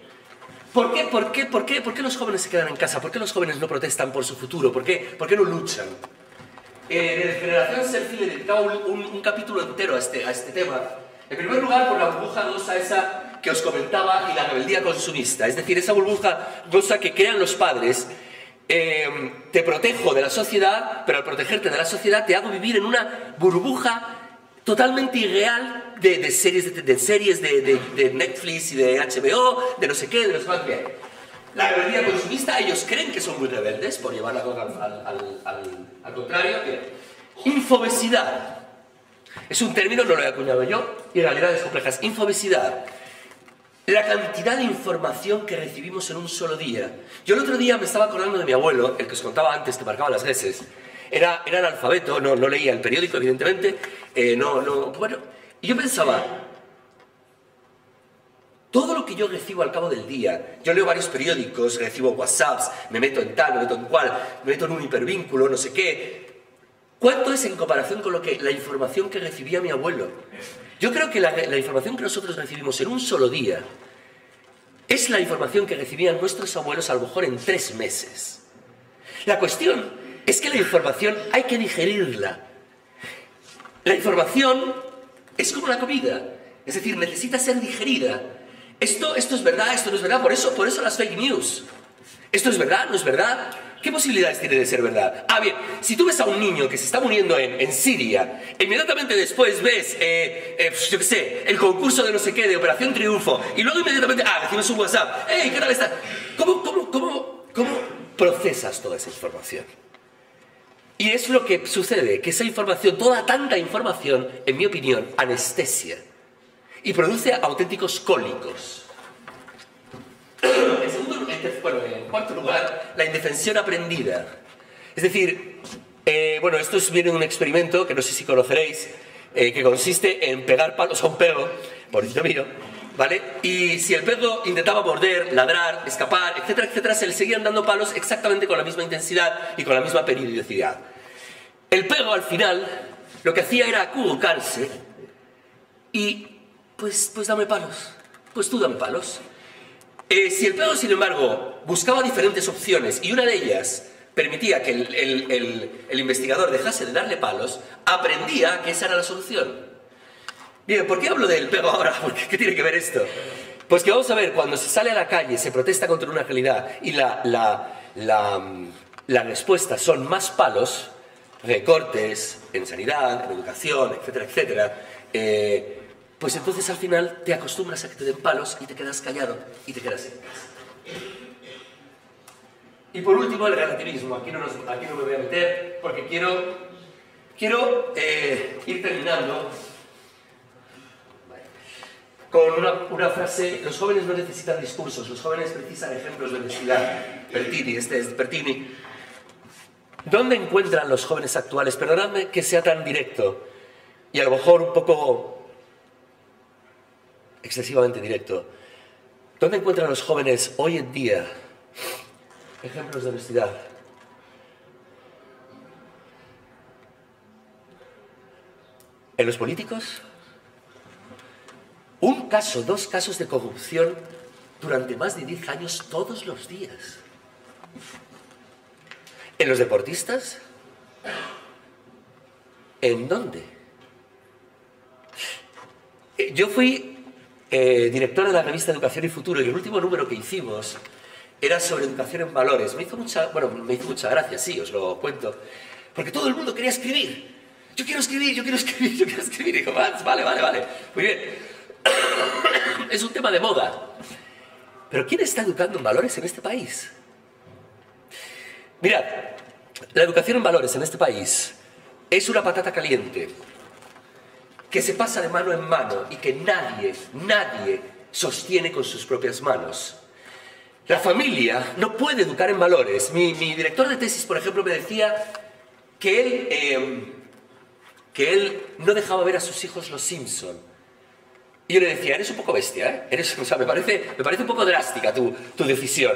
¿Por qué los jóvenes se quedan en casa? ¿Por qué los jóvenes no protestan por su futuro? ¿Por qué no luchan? En Generación Selfie le dedicaba un capítulo entero a este tema. En primer lugar, por la burbuja goza esa que os comentaba y la rebeldía consumista. Es decir, esa burbuja goza que crean los padres. Te protejo de la sociedad, pero al protegerte de la sociedad te hago vivir en una burbuja totalmente irreal de series de Netflix y de HBO, de no sé qué, de no sé más bien. La rebeldía consumista, ellos creen que son muy rebeldes, por llevar la cosa al contrario. Bien. Infobesidad. Es un término, no lo he acuñado yo, y realidades complejas. Infobesidad. La cantidad de información que recibimos en un solo día. Yo el otro día me estaba acordando de mi abuelo, el que os contaba antes, que marcaba las veces. Era analfabeto, no leía el periódico, evidentemente. Bueno, y yo pensaba, todo lo que yo recibo al cabo del día, yo leo varios periódicos, recibo WhatsApps, me meto en tal, me meto en cual, me meto en un hipervínculo, no sé qué. ¿Cuánto es en comparación con la información que recibía mi abuelo? Yo creo que la información que nosotros recibimos en un solo día es la información que recibían nuestros abuelos a lo mejor en 3 meses. La cuestión es que la información hay que digerirla. La información es como la comida, es decir, necesita ser digerida. Esto es verdad, esto no es verdad, por eso las fake news. ¿Esto es verdad? ¿No es verdad? ¿Qué posibilidades tiene de ser verdad? Ah, bien, si tú ves a un niño que se está muriendo en Siria, inmediatamente después ves, yo qué sé, el concurso de no sé qué, de Operación Triunfo, y luego inmediatamente, recibes un WhatsApp, ¡hey, qué tal está! ¿Cómo procesas toda esa información? Y es lo que sucede, que esa información, toda tanta información, en mi opinión, anestesia, y produce auténticos cólicos. En cuarto lugar, la indefensión aprendida. Es decir, esto viene de un experimento que no sé si conoceréis, que consiste en pegar palos a un perro, pobrecito mío, ¿vale? Y si el perro intentaba morder, ladrar, escapar, etcétera, etcétera, se le seguían dando palos exactamente con la misma intensidad y con la misma periodicidad. El perro, al final, lo que hacía era acurrucarse y, pues dame palos, pues tú dame palos. Si el perro, sin embargo, buscaba diferentes opciones y una de ellas permitía que el investigador dejase de darle palos, aprendía que esa era la solución. Bien, ¿por qué hablo del perro ahora? ¿Qué tiene que ver esto? Pues que vamos a ver, cuando se sale a la calle, se protesta contra una realidad y la respuesta son más palos, recortes en sanidad, en educación, etcétera, etcétera, pues entonces al final te acostumbras a que te den palos y te quedas callado y te quedas en casa. Y por último, el relativismo. Aquí no me voy a meter porque quiero ir terminando con una frase. Los jóvenes no necesitan discursos, los jóvenes precisan ejemplos de honestidad. Pertini. ¿Dónde encuentran los jóvenes actuales? Perdonadme que sea tan directo y a lo mejor un poco excesivamente directo. ¿Dónde encuentran los jóvenes hoy en día ejemplos de honestidad? ¿En los políticos? Un caso, 2 casos de corrupción durante más de 10 años todos los días. ¿En los deportistas? ¿En dónde? Yo fui director de la revista Educación y Futuro y el último número que hicimos era sobre educación en valores. Me hizo mucha gracia, sí, os lo cuento, porque todo el mundo quería escribir. Yo quiero escribir. Y digo, vale. Muy bien. Es un tema de moda. Pero ¿quién está educando en valores en este país? Mirad, la educación en valores en este país es una patata caliente que se pasa de mano en mano y que nadie sostiene con sus propias manos. La familia no puede educar en valores. Mi director de tesis, por ejemplo, me decía que él no dejaba ver a sus hijos Los Simpson. Y yo le decía, eres un poco bestia, ¿eh? O sea, me parece un poco drástica tu decisión.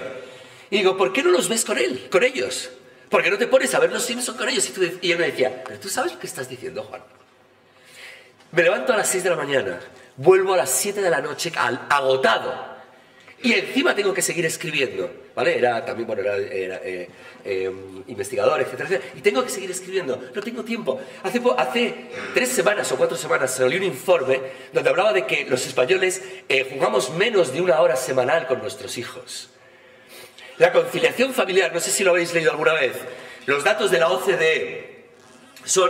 Y digo, ¿por qué no los ves con ellos? ¿Por qué no te pones a ver los Simpsons con ellos? Y él me decía, ¿pero tú sabes lo que estás diciendo, Juan? Me levanto a las 6 de la mañana, vuelvo a las 7 de la noche agotado. Y encima tengo que seguir escribiendo, ¿vale? Era investigador, etcétera. Y tengo que seguir escribiendo, no tengo tiempo. Hace 3 semanas o 4 semanas salió un informe donde hablaba de que los españoles jugamos menos de 1 hora semanal con nuestros hijos. La conciliación familiar, no sé si lo habéis leído alguna vez, los datos de la OCDE son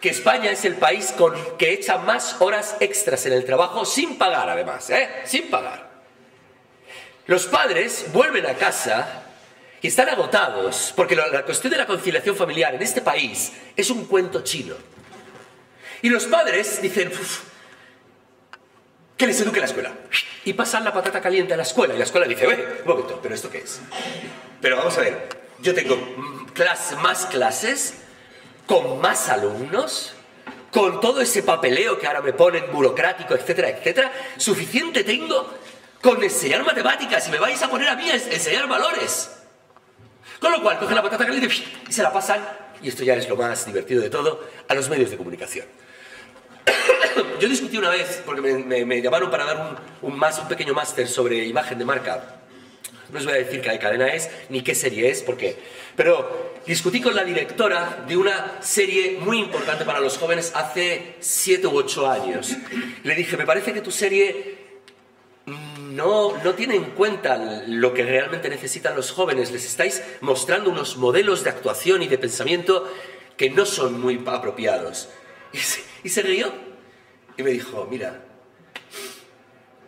que España es el país que echa más horas extras en el trabajo sin pagar, además, sin pagar. Los padres vuelven a casa y están agotados, porque la cuestión de la conciliación familiar en este país es un cuento chino. Y los padres dicen, que les eduque la escuela. Y pasan la patata caliente a la escuela, y la escuela dice, un momento, ¿pero esto qué es? Pero vamos a ver, yo tengo más clases, con más alumnos, con todo ese papeleo que ahora me ponen burocrático, etcétera, etcétera, suficiente tengo con enseñar matemáticas y me vais a poner a mí a enseñar valores. Con lo cual, cogen la patata caliente y se la pasan, y esto ya es lo más divertido de todo, a los medios de comunicación. Yo discutí una vez, porque me llamaron para dar un pequeño máster sobre imagen de marca. No os voy a decir qué cadena es, ni qué serie es, pero discutí con la directora de una serie muy importante para los jóvenes hace 7 u 8 años. Le dije, me parece que tu serie no tiene en cuenta lo que realmente necesitan los jóvenes. Les estáis mostrando unos modelos de actuación y de pensamiento que no son muy apropiados. Y se rió y me dijo, mira,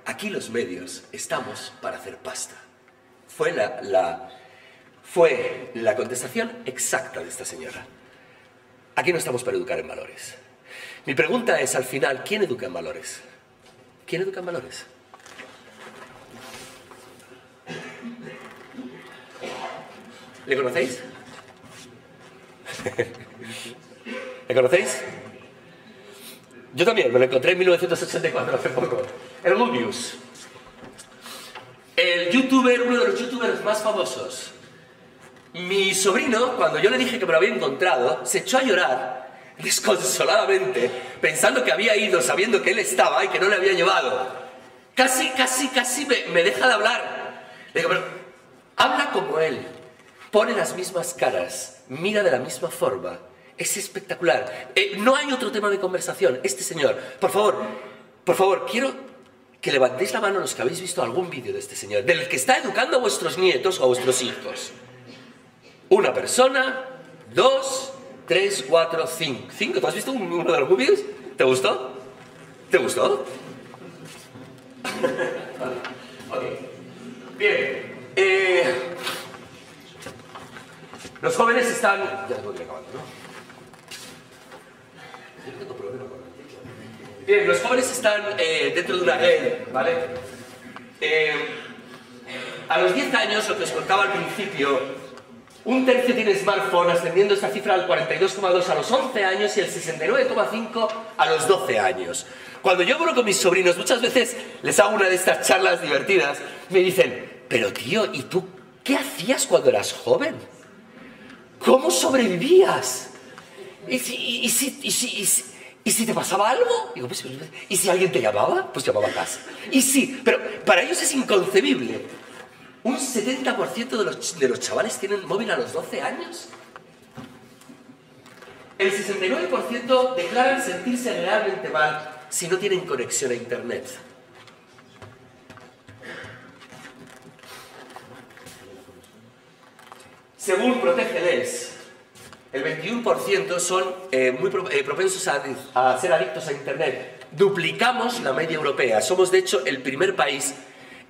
aquí los medios estamos para hacer pasta. Fue la contestación exacta de esta señora. Aquí no estamos para educar en valores. Mi pregunta es, al final, ¿quién educa en valores? ¿Quién educa en valores? ¿Le conocéis? ¿Le conocéis? Yo también, me lo encontré en 1984, hace poco. El Rubius. El youtuber, uno de los youtubers más famosos. Mi sobrino, cuando yo le dije que me lo había encontrado, se echó a llorar desconsoladamente, pensando que había ido, sabiendo que él estaba y que no le había llevado. Casi me deja de hablar. Le digo, pero habla como él, pone las mismas caras, mira de la misma forma. Es espectacular. No hay otro tema de conversación. Este señor, por favor, quiero que levantéis la mano los que habéis visto algún vídeo de este señor, del que está educando a vuestros nietos o a vuestros hijos. Una persona, 2, 3, 4, 5. ¿5? ¿Tú has visto uno de los vídeos? ¿Te gustó? ¿Te gustó? Vale. Ok. Bien. Los jóvenes están... Ya tengo que ir acabando, ¿no? Bien, los jóvenes están dentro de una red, ¿vale? A los 10 años, lo que os contaba al principio, un tercio tiene smartphone, ascendiendo esta cifra al 42,2 a los 11 años y el 69,5 a los 12 años. Cuando yo hablo con mis sobrinos, muchas veces les hago una de estas charlas divertidas, me dicen, pero tío, ¿y tú qué hacías cuando eras joven? ¿Cómo sobrevivías? ¿Y si te pasaba algo? Digo, pues, ¿y si alguien te llamaba? Pues llamaba a casa. Y sí, pero para ellos es inconcebible. ¿Un 70% de los chavales tienen móvil a los 12 años? El 69% declaran sentirse realmente mal si no tienen conexión a Internet. Según Protégeles, el 21% son muy propensos a ser adictos a Internet. Duplicamos la media europea. Somos, de hecho, el primer país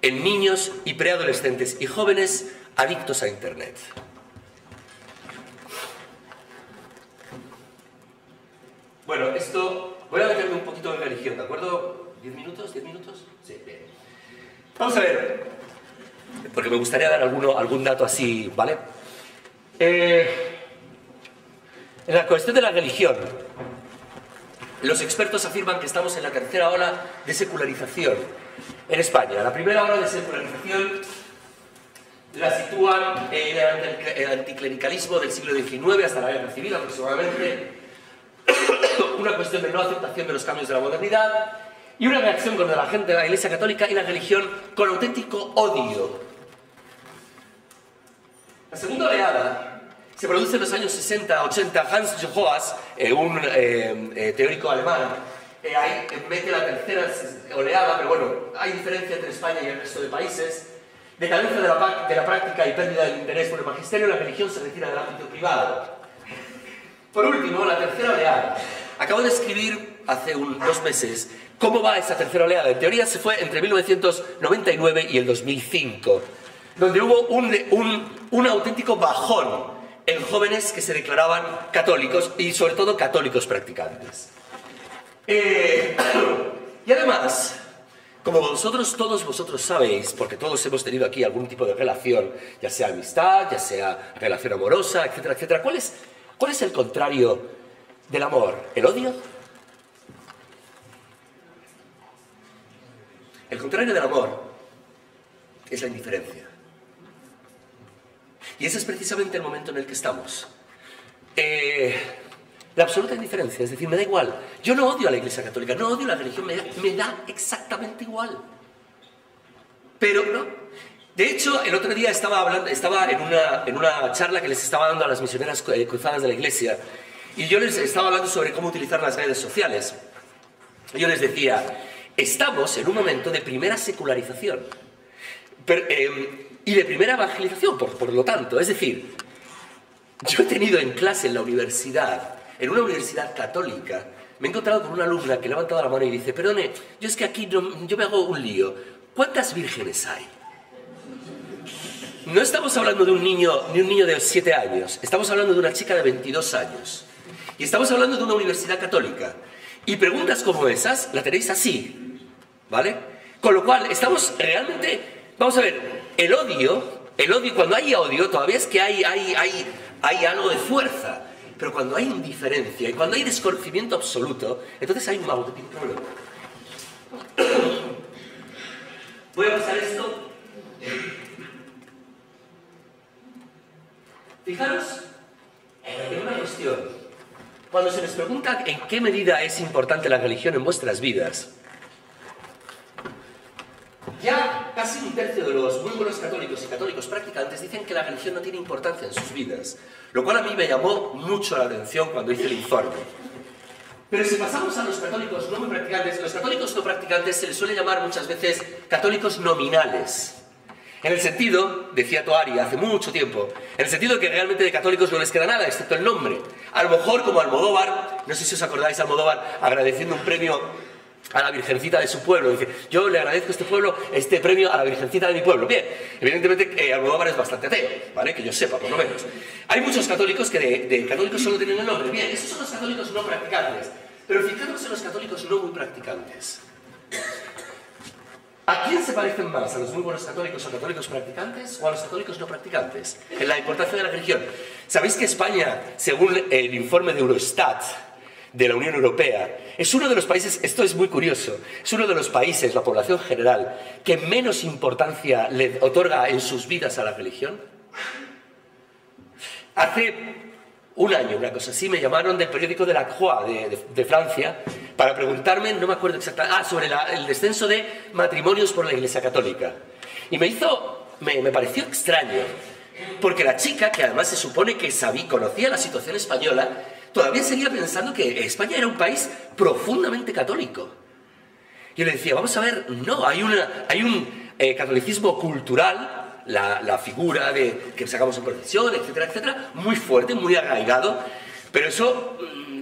en niños y preadolescentes y jóvenes adictos a Internet. Bueno, esto... Voy a meterme un poquito en religión, ¿de acuerdo? ¿10 minutos? ¿10 minutos? Sí, bien. Vamos a ver, porque me gustaría dar algún dato así, ¿vale? En la cuestión de la religión, los expertos afirman que estamos en la tercera ola de secularización en España. La primera ola de secularización la sitúan en el anticlericalismo del siglo XIX hasta la Guerra Civil aproximadamente, una cuestión de no aceptación de los cambios de la modernidad y una reacción contra la gente de la Iglesia Católica y la religión con auténtico odio. La segunda oleada se produce en los años 60-80. Hans Joas, un teórico alemán, ahí mete la tercera oleada, pero bueno, hay diferencia entre España y el resto de países. Decadencia de la práctica y pérdida del interés por el magisterio, la religión se retira del ámbito privado. Por último, la tercera oleada. Acabo de escribir hace 2 meses cómo va esa tercera oleada. En teoría se fue entre 1999 y el 2005, donde hubo un auténtico bajón en jóvenes que se declaraban católicos y sobre todo católicos practicantes. Y además, como todos vosotros sabéis, porque todos hemos tenido aquí algún tipo de relación, ya sea amistad, ya sea relación amorosa, etcétera, etcétera, ¿cuál es el contrario del amor? ¿El odio? El contrario del amor es la indiferencia. Y ese es precisamente el momento en el que estamos. La absoluta indiferencia, es decir, me da igual. Yo no odio a la Iglesia Católica, no odio a la religión, me da exactamente igual. Pero no. De hecho, el otro día estaba en una charla que les estaba dando a las misioneras cruzadas de la Iglesia, y yo les estaba hablando sobre cómo utilizar las redes sociales. Yo les decía, estamos en un momento de primera secularización y de primera evangelización, por lo tanto. Es decir, yo he tenido en clase en la universidad, en una universidad católica, me he encontrado con una alumna que ha levantado la mano y dice, perdone, yo es que aquí yo me hago un lío. ¿Cuántas vírgenes hay? No estamos hablando de un niño de 7 años, estamos hablando de una chica de 22 años. Y estamos hablando de una universidad católica. Y preguntas como esas la tenéis así, ¿vale? Con lo cual, estamos realmente... Vamos a ver, el odio, cuando hay odio, todavía es que hay algo de fuerza. Pero cuando hay indiferencia y cuando hay desconocimiento absoluto, entonces hay un auténtico problema. Voy a pasar esto. Fijaros en una cuestión. Cuando se les pregunta en qué medida es importante la religión en vuestras vidas, ya casi 1/3 de los muy buenos católicos y católicos practicantes dicen que la religión no tiene importancia en sus vidas, lo cual a mí me llamó mucho la atención cuando hice el informe. Pero si pasamos a los católicos no muy practicantes, los católicos no practicantes se les suele llamar muchas veces católicos nominales. En el sentido, decía Toari hace mucho tiempo, en el sentido de que realmente de católicos no les queda nada, excepto el nombre. A lo mejor como Almodóvar, no sé si os acordáis, Almodóvar agradeciendo un premio a la Virgencita de su pueblo. Dice, yo le agradezco este premio a la Virgencita de mi pueblo. Bien, evidentemente Almodóvar es bastante ateo, ¿vale? Que yo sepa, por lo menos. Hay muchos católicos que de católicos solo tienen el nombre. Bien, esos son los católicos no practicantes. Pero fijaros en los católicos no muy practicantes. ¿A quién se parecen más? ¿A los muy buenos católicos o católicos practicantes o a los católicos no practicantes? En la importancia de la religión. ¿Sabéis que España, según el informe de Eurostat de la Unión Europea, es uno de los países, esto es muy curioso, es uno de los países, la población general, que menos importancia le otorga en sus vidas a la religión? Hace un año, una cosa así, me llamaron del periódico de la Croix de Francia para preguntarme, no me acuerdo exactamente, sobre el descenso de matrimonios por la Iglesia Católica. Y me pareció extraño, porque la chica, que además se supone que conocía la situación española, todavía seguía pensando que España era un país profundamente católico. Yo le decía, vamos a ver, no, hay un catolicismo cultural, la figura de que sacamos en procesión, etcétera, etcétera, muy fuerte, muy arraigado, pero eso,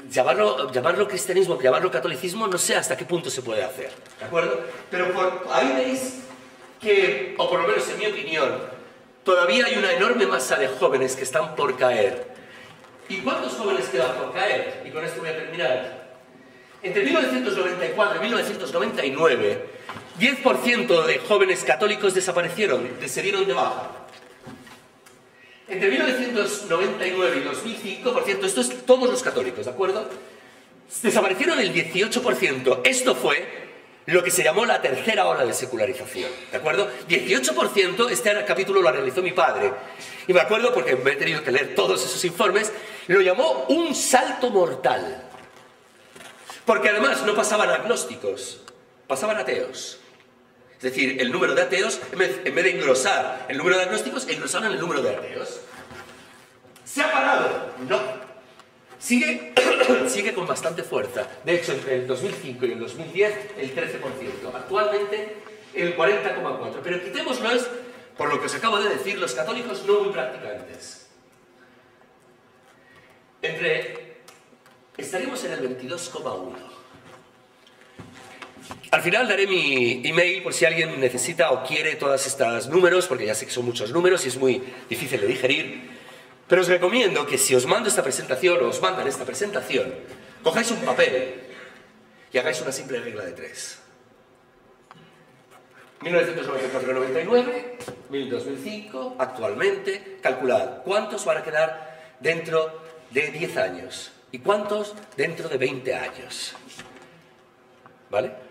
llamarlo cristianismo, llamarlo catolicismo, no sé hasta qué punto se puede hacer, ¿de acuerdo? Pero ahí veis que, o por lo menos en mi opinión, todavía hay una enorme masa de jóvenes que están por caer. ¿Y cuántos jóvenes quedan por caer? Y con esto voy a terminar. Entre 1994 y 1999, 10% de jóvenes católicos desaparecieron, se dieron de baja. Entre 1999 y 2005, por cierto, esto es todos los católicos, ¿de acuerdo? desaparecieron el 18%. Esto fue lo que se llamó la tercera ola de secularización, ¿de acuerdo? 18%, este capítulo lo realizó mi padre. Y me acuerdo, porque me he tenido que leer todos esos informes, lo llamó un salto mortal. Porque además no pasaban agnósticos, pasaban ateos. Es decir, el número de ateos, en vez de engrosar el número de agnósticos, engrosaron el número de ateos. ¿Se ha parado? No. Sigue con bastante fuerza. De hecho, entre el 2005 y el 2010, el 13%. Actualmente, el 40,4%. Pero quitémoslo, es, por lo que os acabo de decir, los católicos no muy practicantes. Estaríamos en el 22,1%. Al final daré mi email por si alguien necesita o quiere todos estos números, porque ya sé que son muchos números y es muy difícil de digerir. Pero os recomiendo que si os mando esta presentación o os mandan esta presentación, cojáis un papel y hagáis una simple regla de 3. 1994-99, 2005, actualmente, calculad cuántos van a quedar dentro de 10 años y cuántos dentro de 20 años. ¿Vale?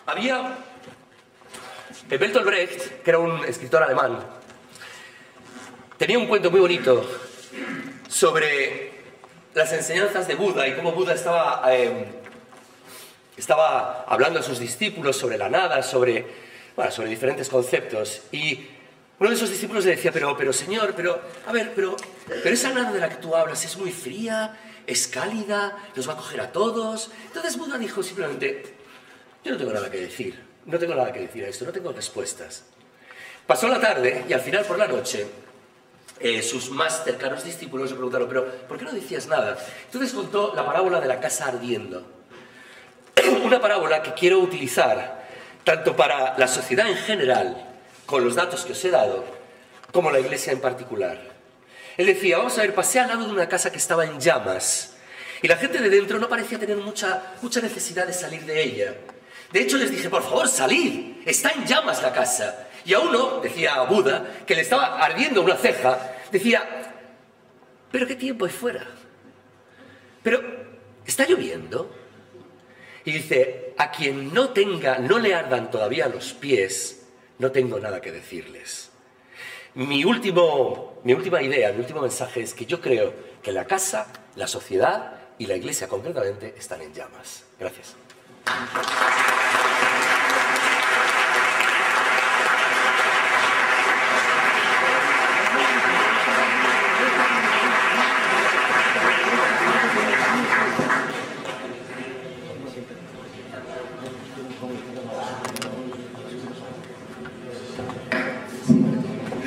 Había Bertolt Brecht, que era un escritor alemán, tenía un cuento muy bonito sobre las enseñanzas de Buda y cómo Buda estaba hablando a sus discípulos sobre la nada, sobre diferentes conceptos. Y uno de esos discípulos le decía, pero señor, pero esa nada de la que tú hablas es muy fría, es cálida, nos va a coger a todos. Entonces Buda dijo simplemente, yo no tengo nada que decir, no tengo nada que decir a esto, no tengo respuestas. Pasó la tarde y al final por la noche sus más cercanos discípulos le preguntaron, pero ¿por qué no decías nada? Entonces contó la parábola de la casa ardiendo. Una parábola que quiero utilizar tanto para la sociedad en general, con los datos que os he dado, como la iglesia en particular. Él decía, vamos a ver, pasé al lado de una casa que estaba en llamas y la gente de dentro no parecía tener mucha necesidad de salir de ella. De hecho les dije, por favor, salid, está en llamas la casa. Y a uno, decía Buda, que le estaba ardiendo una ceja, decía, pero ¿qué tiempo hay fuera? Pero, ¿está lloviendo? Y dice, a quien no le ardan todavía los pies, no tengo nada que decirles. Mi última idea, mi último mensaje es que yo creo que la casa, la sociedad y la iglesia concretamente están en llamas. Gracias.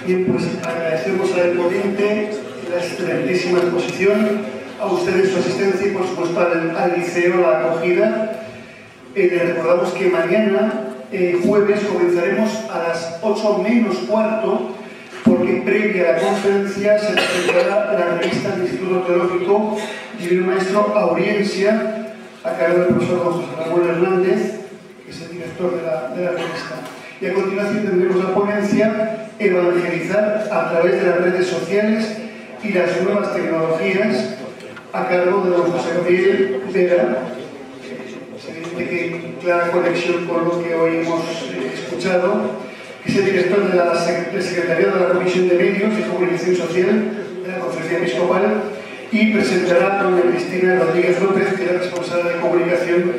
Bien, pues agradecemos al ponente la excelentísima exposición, a ustedes su asistencia y por supuesto al liceo la acogida. Les recordamos que mañana, jueves, comenzaremos a las 8 menos cuarto, porque previa a la conferencia se presentará la revista del Instituto Teológico Divino Maestro Auriencia, a cargo del profesor don José Ramón Hernández, que es el director de la revista. Y a continuación tendremos la ponencia Evangelizar a través de las redes sociales y las nuevas tecnologías, a cargo de don José Gabriel Vera, que clara conexión con lo que hoy hemos escuchado, que es el director del Secretariado de la Comisión de Medios y Comunicación Social de la Conferencia Episcopal, y presentará a doña Cristina Rodríguez López, que es la responsable de comunicación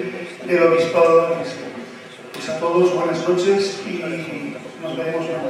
del Obispado de la Iglesia. Pues a todos buenas noches y nos veremos mañana.